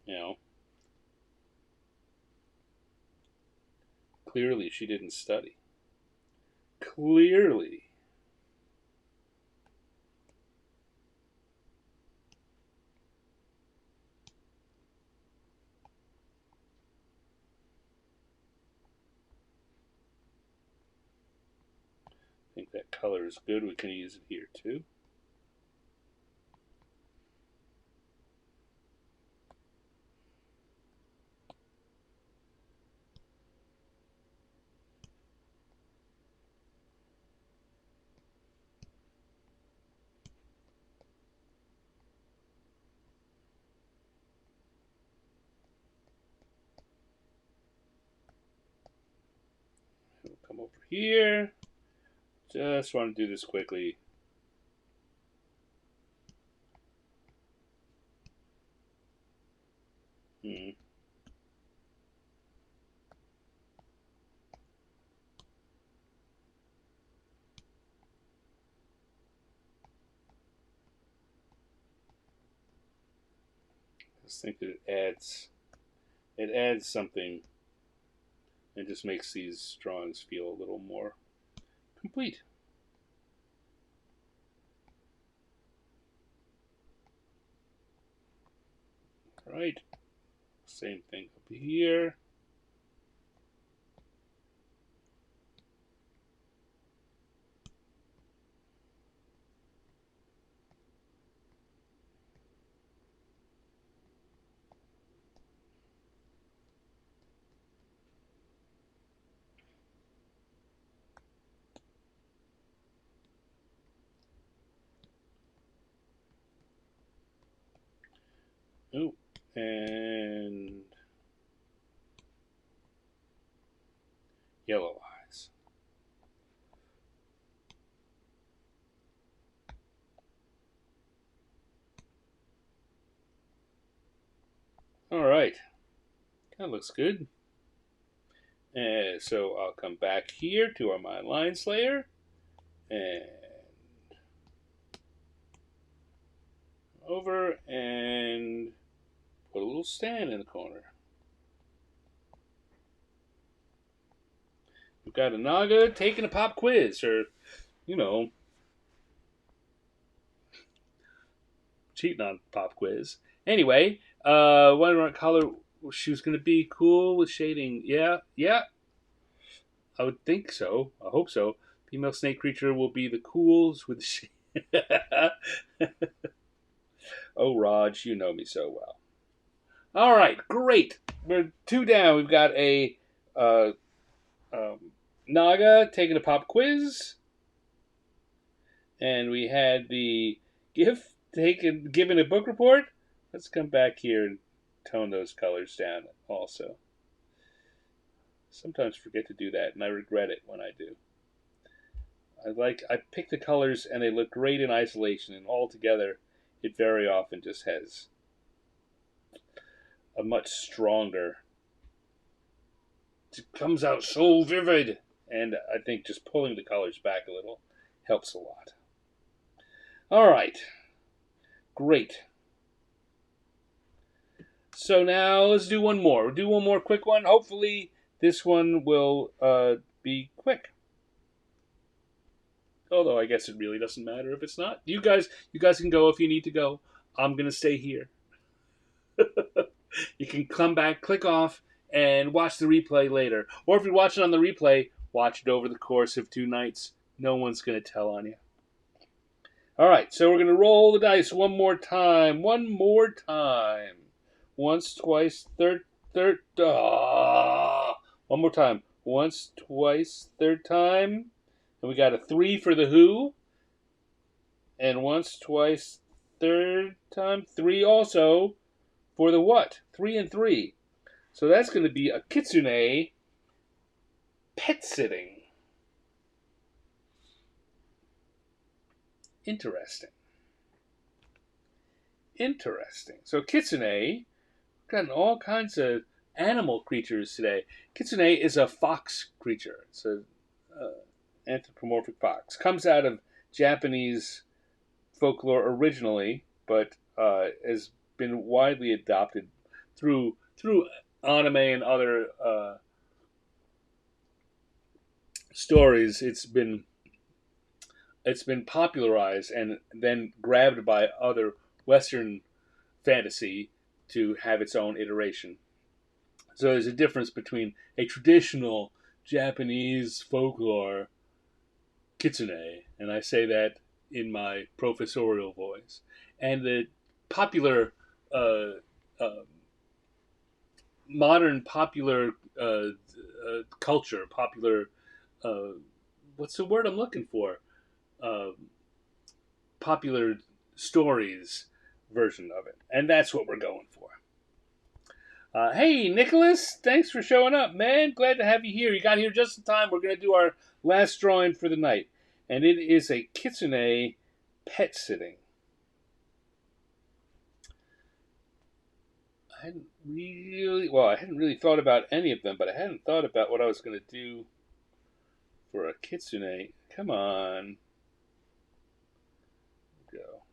you know, clearly she didn't study. Clearly. I think that color is good. We can use it here too. We'll come over here. Just want to do this quickly. Hmm. I just think that it adds something and just makes these drawings feel a little more complete. All right, same thing up here. Oh, and yellow eyes. All right, that looks good. And so I'll come back here to my line slayer and over and put a little stand in the corner. We've got a Naga taking a pop quiz, or, you know, cheating on pop quiz. Anyway, wondering what color she was going to be. Cool with shading. Yeah, yeah. I would think so. I hope so. Female snake creature will be the cools with shade. Oh, Raj, you know me so well. All right, great. We're two down. We've got a Naga taking a pop quiz, and we had the GIF given a book report. Let's come back here and tone those colors down also. Sometimes forget to do that, and I regret it when I do. I pick the colors, and they look great in isolation, and all together, it very often just has a much stronger. It comes out so vivid, and I think just pulling the colors back a little Helps a lot. All right. Great. So now let's do one more. We'll do one more quick one. Hopefully this one will be quick. Although I guess it really doesn't matter if it's not. You guys can go if you need to go. I'm gonna stay here. You can come back, click off, and watch the replay later. Or if you're watching on the replay, watch it over the course of 2 nights. No one's gonna tell on you. All right, so we're gonna roll the dice one more time. One more time. Once, twice, third. One more time. Once, twice, third time. And we got a 3 for the Who. And once, twice, third time. 3 also for the what? 3 and 3. So that's going to be a kitsune pet sitting. Interesting. So kitsune, gotten all kinds of animal creatures today. Kitsune is a fox creature. It's an anthropomorphic fox. Comes out of Japanese folklore originally, but has been widely adopted through anime and other stories. It's been popularized and then grabbed by other Western fantasy to have its own iteration. So there's a difference between a traditional Japanese folklore kitsune, and I say that in my professorial voice, and the popular, uh, uh, modern popular culture, popular, what's the word I'm looking for? Uh, Popular stories version of it, and that's what we're going for. Hey, Nicholas, thanks for showing up, man. Glad to have you here. You got here just in time. We're going to do our last drawing for the night, and it is a kitsune pet sitting. I hadn't really thought about any of them, but I hadn't thought about what I was going to do for a kitsune. Come on. Go.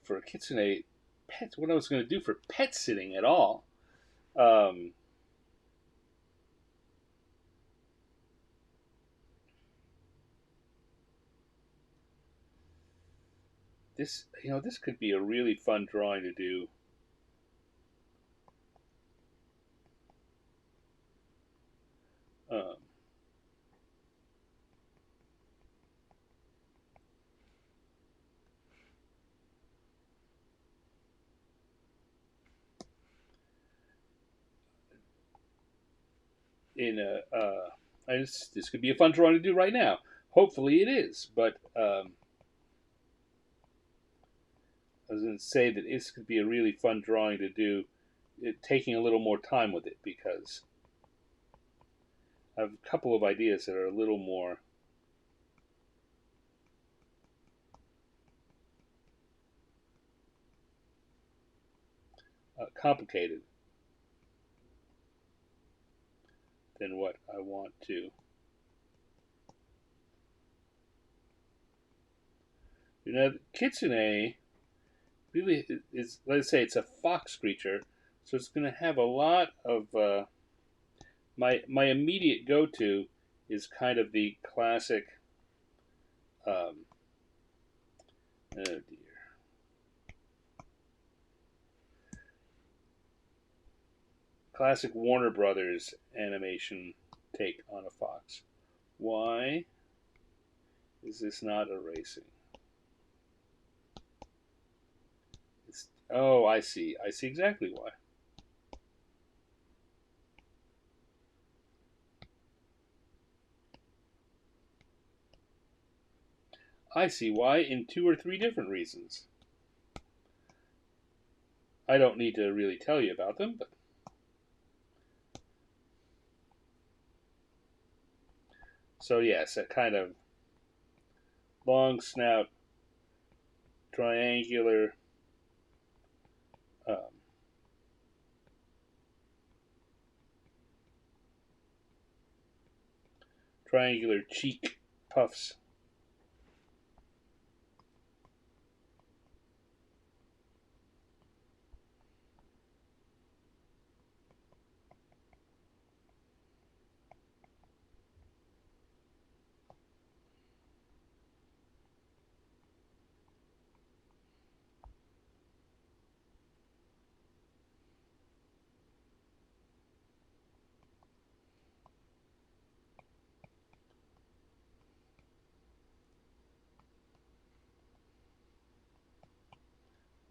For a kitsune pet, what I was going to do for pet sitting at all. This could be a really fun drawing to do. Um, in a this could be a fun drawing to do right now. Hopefully it is, but I was going to say that this could be a really fun drawing to do, taking a little more time with it, because I have a couple of ideas that are a little more complicated than what I want to. Kitsune really is, let's say, it's a fox creature, so it's going to have a lot of. My immediate go-to is kind of the classic. Oh dear. Classic Warner Brothers animation take on a fox. Why is this not erasing? Oh, I see. I see exactly why. I see why in 2 or 3 different reasons. I don't need to really tell you about them, but so yes, a kind of long snout, triangular, um, triangular cheek puffs.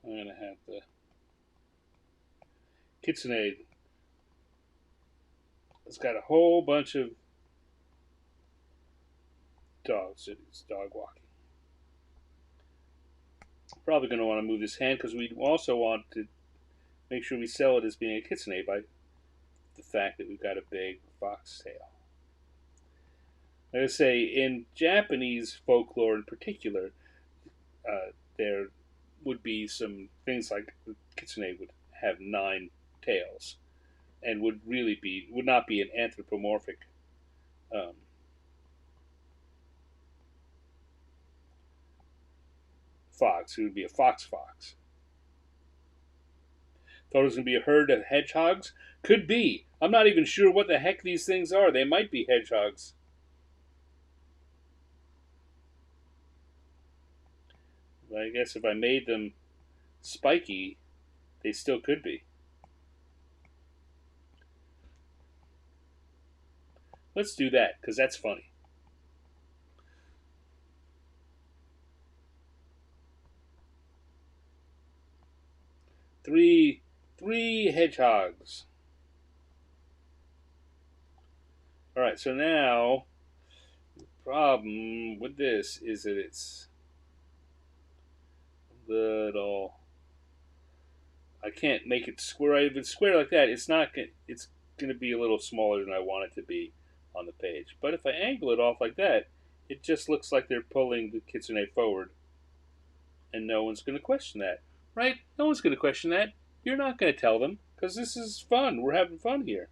I'm going to have the kitsune. It's got a whole bunch of dogs. It's dog walking. Probably going to want to move this hand because we also want to make sure we sell it as being a kitsune by the fact that we've got a big fox tail. Like I say, in Japanese folklore in particular, there would be some things like the kitsune would have 9 tails and would not be an anthropomorphic um, fox. It would be a fox. Thought it was going to be a herd of hedgehogs? Could be. I'm not even sure what the heck these things are. They might be hedgehogs. But I guess if I made them spiky, they still could be. Let's do that, because that's funny. Three hedgehogs. Alright, so now the problem with this is that it's little. I can't make it square. If it's square like that, it's not. It's going to be a little smaller than I want it to be on the page. But if I angle it off like that, it just looks like they're pulling the kitsune forward, and no one's going to question that, right? No one's going to question that. You're not going to tell them because this is fun. We're having fun here.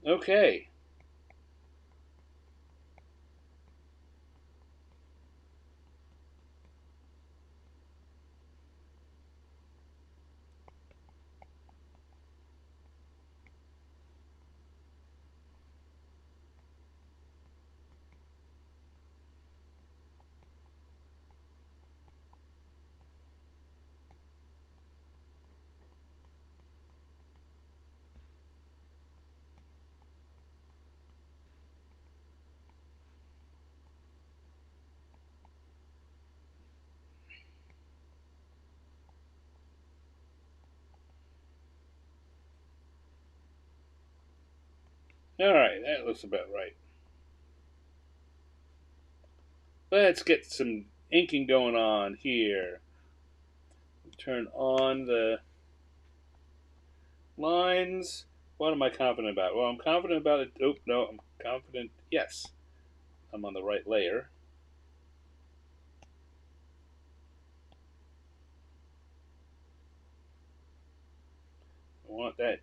Okay. All right, that looks about right. Let's get some inking going on here. Turn on the lines. What am I confident about? Well, I'm confident about it. Oh, no, I'm confident. Yes, I'm on the right layer. I want that.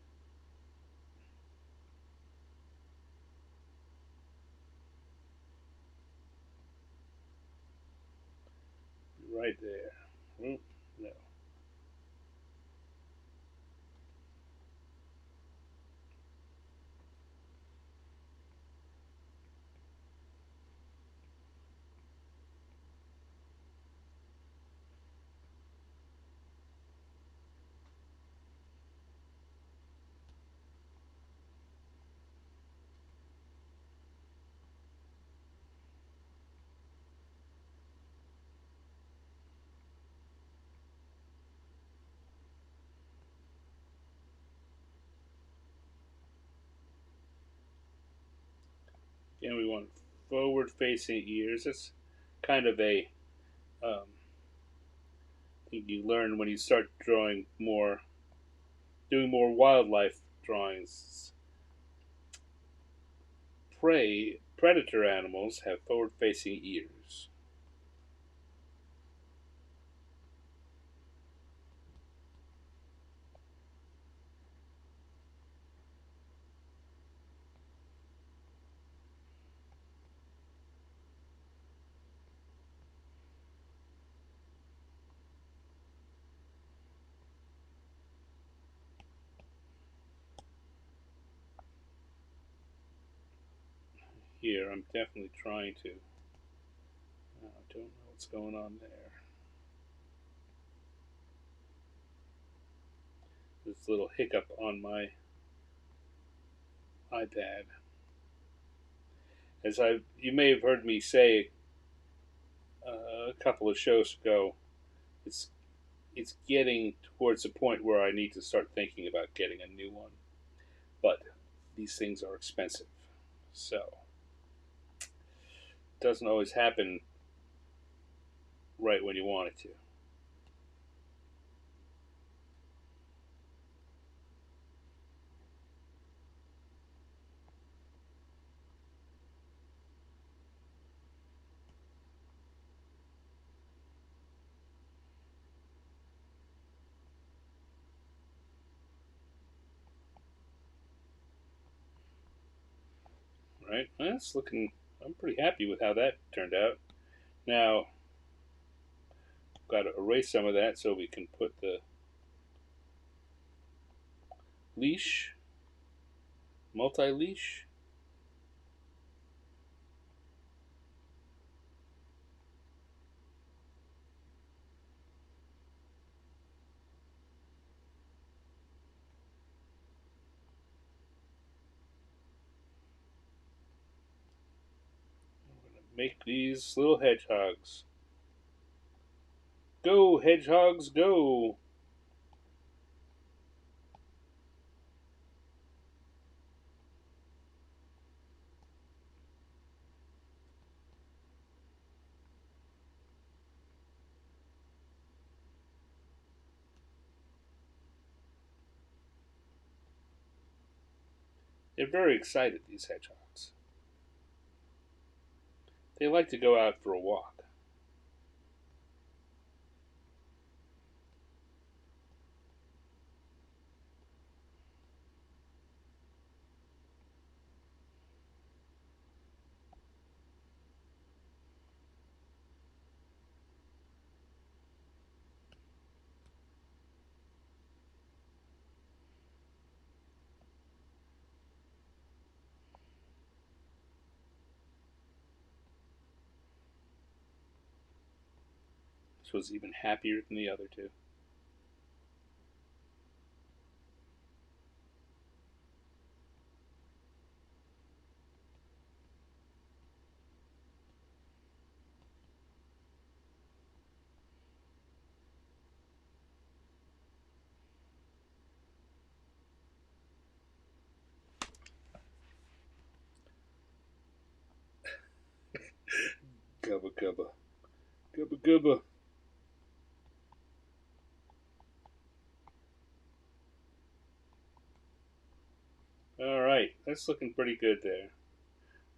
Right there. Oh, no. Again, we want forward-facing ears. That's kind of a thing you learn when you start doing more wildlife drawings. Predator animals have forward-facing ears. here. I'm definitely trying to. I don't know what's going on there. This little hiccup on my iPad. You may have heard me say a couple of shows ago, it's it's getting towards the point where I need to start thinking about getting a new one. But these things are expensive, so it doesn't always happen right when you want it to. Right? That's looking. I'm pretty happy with how that turned out. Now, got to erase some of that so we can put the leash, multi-leash. We're going to make these little hedgehogs. Go, hedgehogs, go! They're very excited, these hedgehogs. They like to go out for a walk. This was even happier than the other two. Gubba gubba. Gubba gubba. Alright, that's looking pretty good there.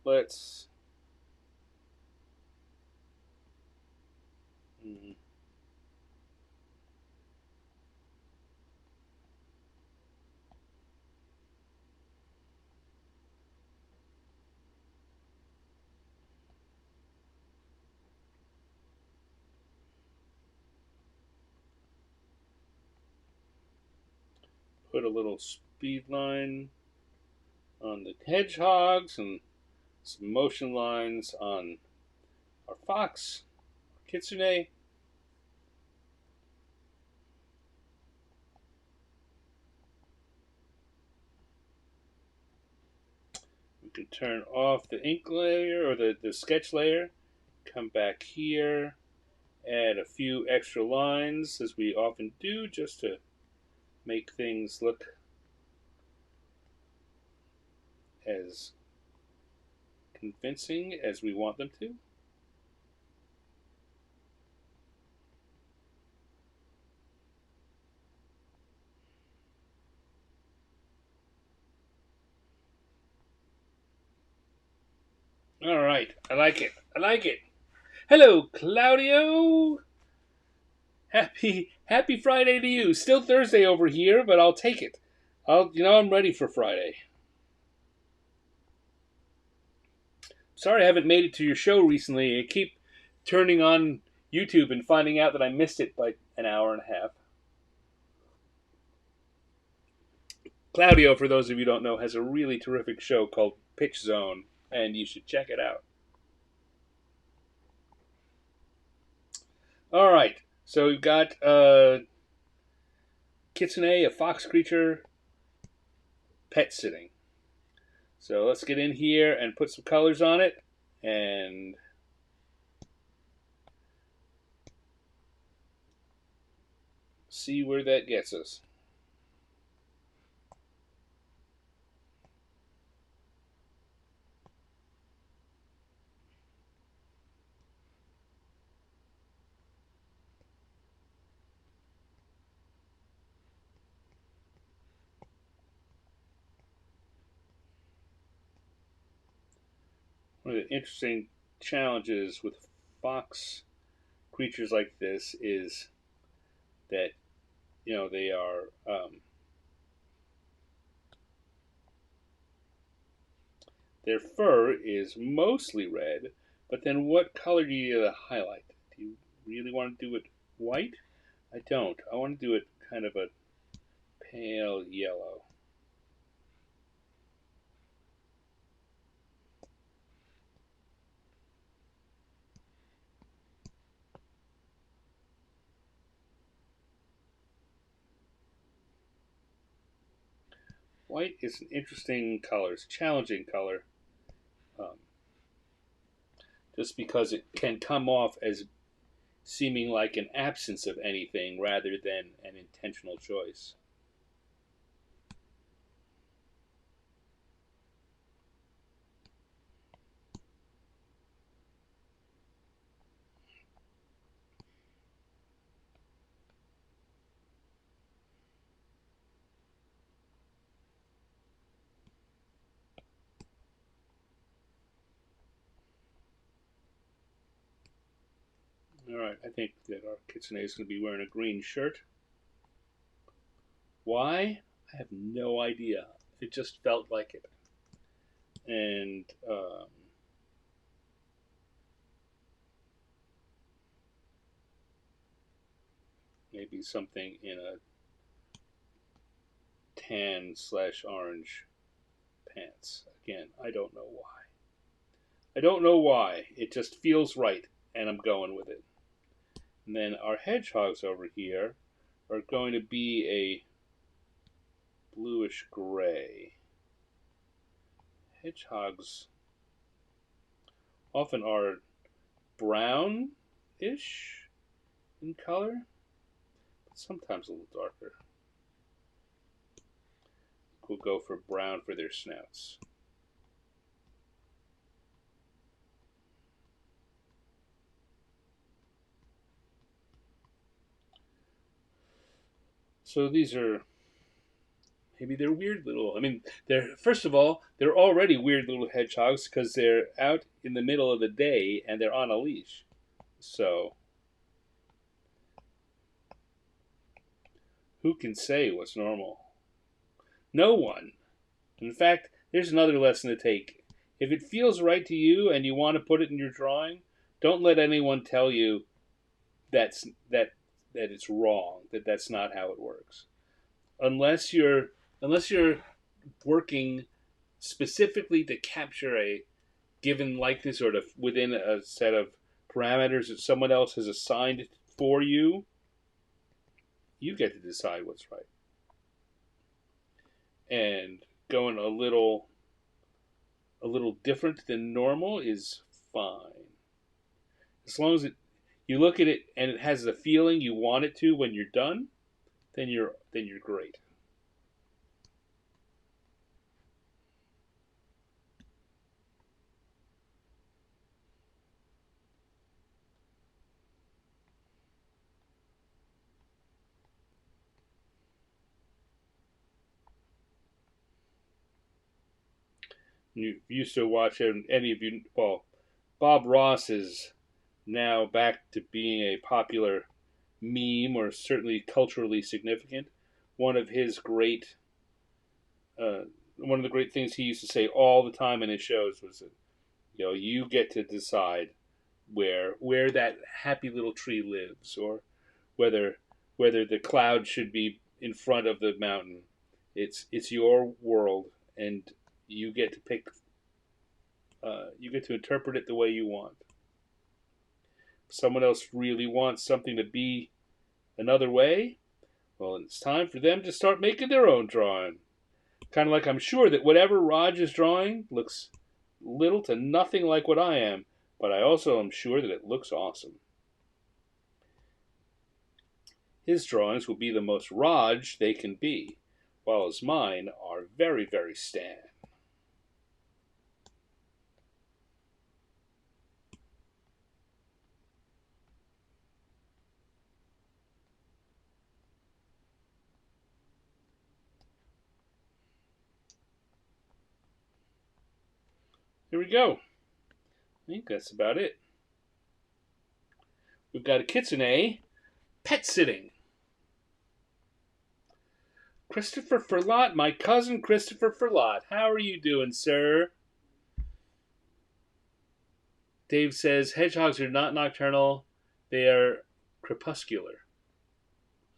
Let's. Mm, put a little speed line on the hedgehogs and some motion lines on our fox, kitsune. We can turn off the ink layer or the sketch layer. Come back here, add a few extra lines as we often do just to make things look as convincing as we want them to. All right, I like it. I like it. Hello, Claudio. Happy Friday to you. Still Thursday over here, but I'll take it. I'm ready for Friday. Sorry I haven't made it to your show recently. I keep turning on YouTube and finding out that I missed it by an hour and a half. Claudio, for those of you who don't know, has a really terrific show called Pitch Zone. and you should check it out. All right, so we've got Kitsune, a fox creature, pet sitting. So let's get in here and put some colors on it and see where that gets us. One of the interesting challenges with fox creatures like this is that they are their fur is mostly red, but then what color do you highlight? Do you really want to do it white? I don't. I want to do it kind of a pale yellow. White is an interesting color. It's a challenging color, um, just because it can come off as seeming like an absence of anything rather than an intentional choice. All right, I think that our kitsune is going to be wearing a green shirt. Why? I have no idea. It just felt like it. And maybe something in a tan/orange pants. Again, I don't know why. I don't know why. It just feels right, and I'm going with it. And then our hedgehogs over here are going to be a bluish gray. Hedgehogs often are brown-ish in color, but sometimes a little darker. We'll go for brown for their snouts. So these are maybe they're weird little. I mean, they're first of all they're already weird little hedgehogs because they're out in the middle of the day and they're on a leash. So who can say what's normal? No one. In fact, there's another lesson to take. If it feels right to you and you want to put it in your drawing, don't let anyone tell you that's that it's wrong. That's not how it works. Unless you're working specifically to capture a given likeness or to within a set of parameters that someone else has assigned for you, you get to decide what's right. And going a little different than normal is fine. As long as you look at it and it has the feeling you want it to when you're done, then you're great. You used to watch any of you. Well, Bob Ross is now back to being a popular meme, or certainly culturally significant. One of his great, uh, one of the great things he used to say all the time in his shows was that you get to decide where that happy little tree lives, or whether whether the cloud should be in front of the mountain. It's your world, and you get to pick get to interpret it the way you want. If someone else really wants something to be another way, well, it's time for them to start making their own drawing. Kind of like I'm sure that whatever Raj is drawing looks little to nothing like what I am, but I also am sure that it looks awesome. His drawings will be the most Raj they can be, while as mine are very, very Stan. Here we go. I think that's about it. We've got a kitsune pet sitting. Christopher Ferlot, my cousin Christopher Ferlot. How are you doing, sir? Dave says hedgehogs are not nocturnal, they are crepuscular.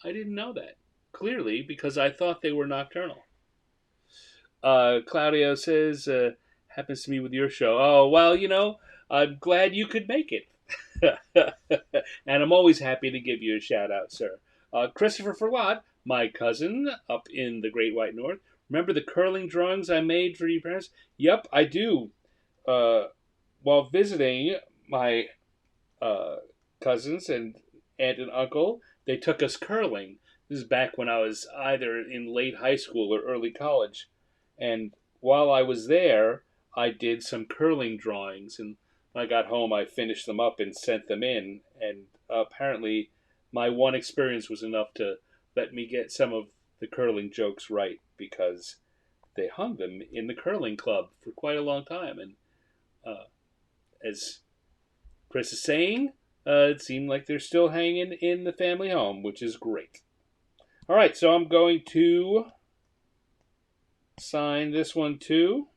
I didn't know that. Clearly, because I thought they were nocturnal. Claudio says, happens to me with your show. Oh, well, I'm glad you could make it. And I'm always happy to give you a shout out, sir. Christopher Ferlot, my cousin up in the Great White North. Remember the curling drawings I made for you parents? Yep, I do. While visiting my cousins and aunt and uncle, they took us curling. This is back when I was either in late high school or early college. And while I was there, I did some curling drawings. And when I got home, I finished them up and sent them in. And apparently, my one experience was enough to let me get some of the curling jokes right, because they hung them in the curling club for quite a long time. And as Chris is saying, it seemed like they're still hanging in the family home, which is great. All right, so I'm going to sign this one too.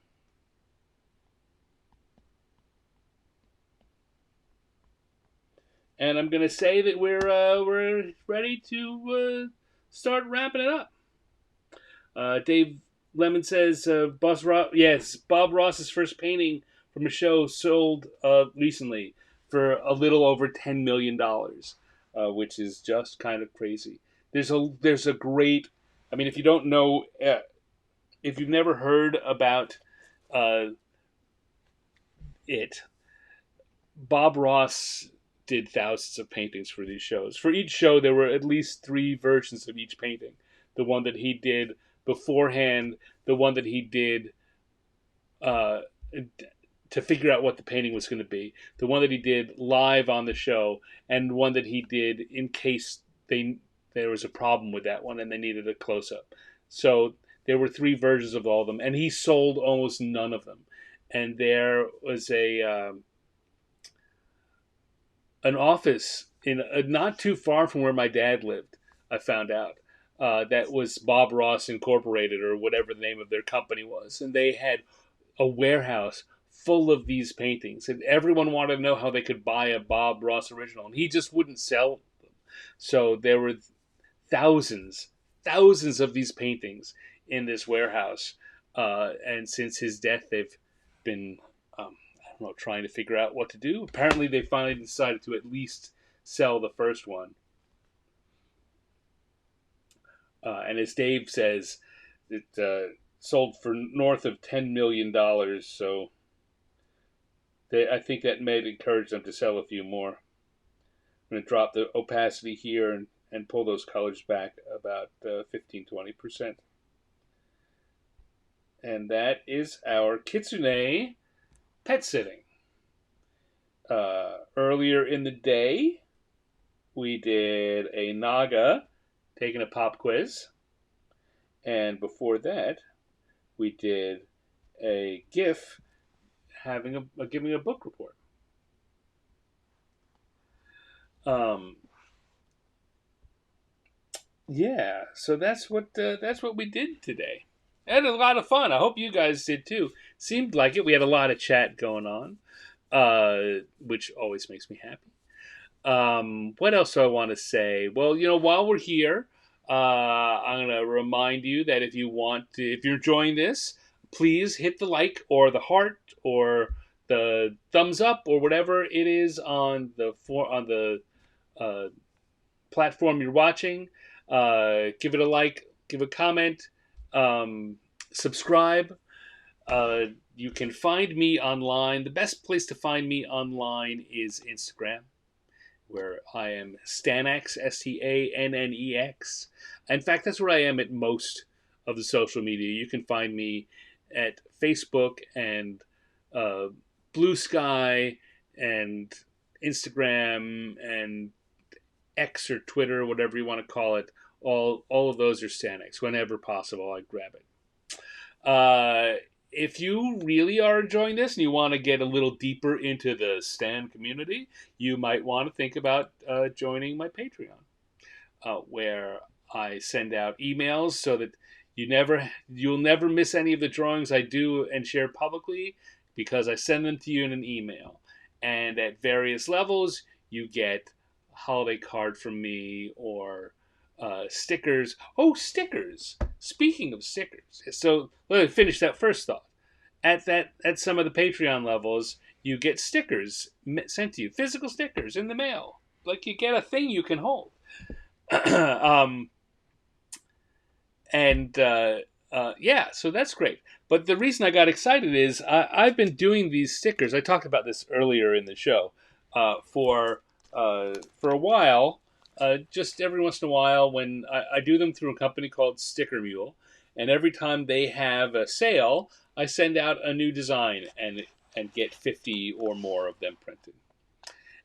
And I'm going to say that we're ready to start wrapping it up. Dave Lemon says, Bob Ross's first painting from a show sold recently for a little over $10 million, which is just kind of crazy. There's a great, I mean, if you don't know, if you've never heard about it, Bob Ross did thousands of paintings for these shows. For each show, there were at least 3 versions of each painting. The one that he did beforehand, the one that he did to figure out what the painting was going to be, the one that he did live on the show, and one that he did in case there was a problem with that one and they needed a close-up. So there were 3 versions of all of them, and he sold almost none of them. And there was an office in not too far from where my dad lived, I found out. That was Bob Ross Incorporated, or whatever the name of their company was. And they had a warehouse full of these paintings. And everyone wanted to know how they could buy a Bob Ross original. And he just wouldn't sell them. So there were thousands of these paintings in this warehouse. And since his death, they've been trying to figure out what to do. Apparently, they finally decided to at least sell the first one. And as Dave says, it sold for north of $10 million. So I think that may encourage them to sell a few more. I'm going to drop the opacity here and pull those colors back about 15-20%. And that is our Kitsune pet sitting. Earlier in the day, we did a Naga taking a pop quiz. And before that, we did a GIF giving a book report. Yeah, so that's what we did today. I had a lot of fun. I hope you guys did too. Seemed like it. We had a lot of chat going on, which always makes me happy. What else do I want to say? Well, while we're here, I'm going to remind you that if you're enjoying this, please hit the like or the heart or the thumbs up or whatever it is on the uh, platform you're watching. Give it a like, give a comment, um, subscribe. You can find me online. The best place to find me online is Instagram, where I am Stanex, Stannex. In fact, that's where I am at most of the social media. You can find me at Facebook and uh, Blue Sky and Instagram and X or Twitter, whatever you want to call it. All of those are Stanex. Whenever possible, I grab it. If you really are enjoying this and you want to get a little deeper into the Stan community, you might want to think about joining my Patreon, where I send out emails so that you'll never miss any of the drawings I do and share publicly, because I send them to you in an email. And at various levels, you get a holiday card from me or stickers. Oh, stickers! Speaking of stickers, so let me finish that first thought. At some of the Patreon levels, you get stickers sent to you, physical stickers in the mail, like you get a thing you can hold. um, and Yeah, so that's great. But the reason I got excited is I've been doing these stickers. I talked about this earlier in the show for a while. Just every once in a while, when I do them through a company called Sticker Mule, and every time they have a sale, I send out a new design and get 50 or more of them printed.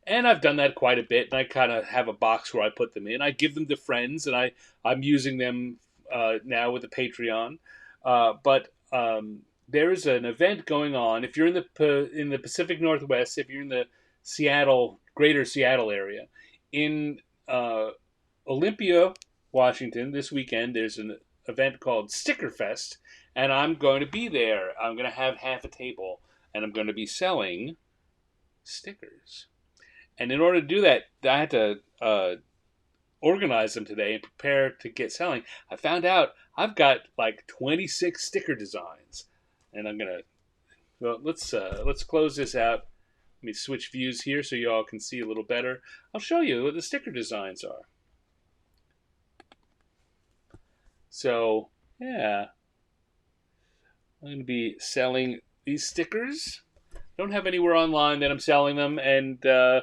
And I've done that quite a bit, and I kind of have a box where I put them in. I give them to friends, and I'm using them now with the Patreon. But there is an event going on. If you're in the Pacific Northwest, if you're in the greater Seattle area, in Olympia, Washington, this weekend, there's an event called Sticker Fest, and I'm going to be there. I'm going to have half a table, and I'm going to be selling stickers. And in order to do that, I had to organize them today and prepare to get selling. I found out I've got like 26 sticker designs, and I'm gonna. Well, let's close this out. Let me switch views here so you all can see a little better. I'll show you what the sticker designs are. So yeah, I'm gonna be selling these stickers. Don't have anywhere online that I'm selling them, and I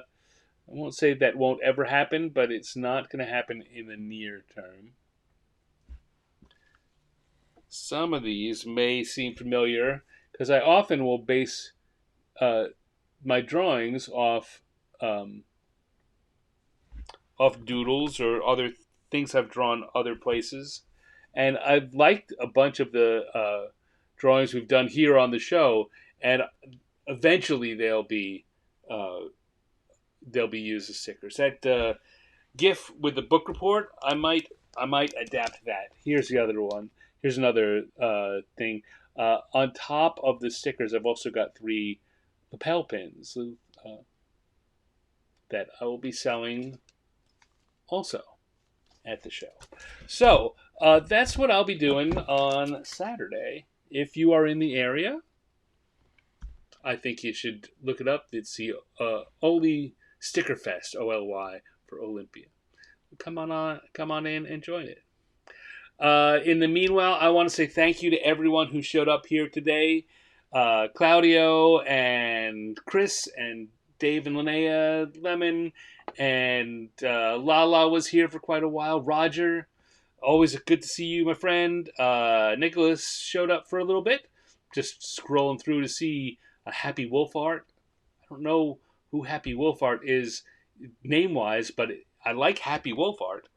won't say that won't ever happen, but it's not going to happen in the near term. Some of these may seem familiar because I often will base my drawings off doodles or other things I've drawn other places, and I've liked a bunch of the drawings we've done here on the show, and eventually they'll be used as stickers. That GIF with the book report, I might adapt that. Here's the other one. Here's another thing. On top of the stickers, I've also got 3 lapel pins that I will be selling also at the show. So that's what I'll be doing on Saturday. If you are in the area, I think you should look it up. It's the Oli Sticker Fest, OLY, for Olympia. Come on in and join it. In the meanwhile, I want to say thank you to everyone who showed up here today. Claudio and Chris and Dave and Linnea Lemon and Lala was here for quite a while. Roger, always good to see you, my friend. Nicholas showed up for a little bit. Just scrolling through to see a Happy Wolf art. I don't know who Happy Wolf art is name-wise, but I like Happy Wolf art.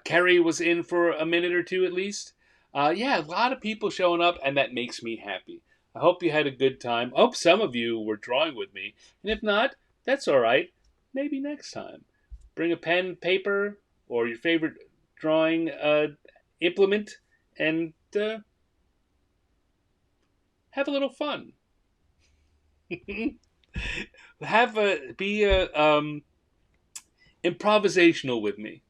Kerry was in for a minute or two at least. Yeah, a lot of people showing up, and that makes me happy. I hope you had a good time. I hope some of you were drawing with me. And if not, that's all right. Maybe next time. Bring a pen, paper, or your favorite drawing implement, and have a little fun. Be improvisational with me.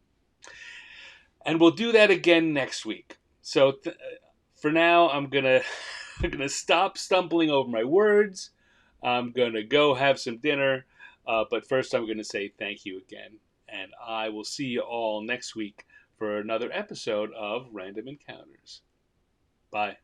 And we'll do that again next week. So for now, I'm gonna I'm gonna stop stumbling over my words. I'm gonna go have some dinner, but first I'm gonna say thank you again, and I will see you all next week for another episode of Random Encounters. Bye.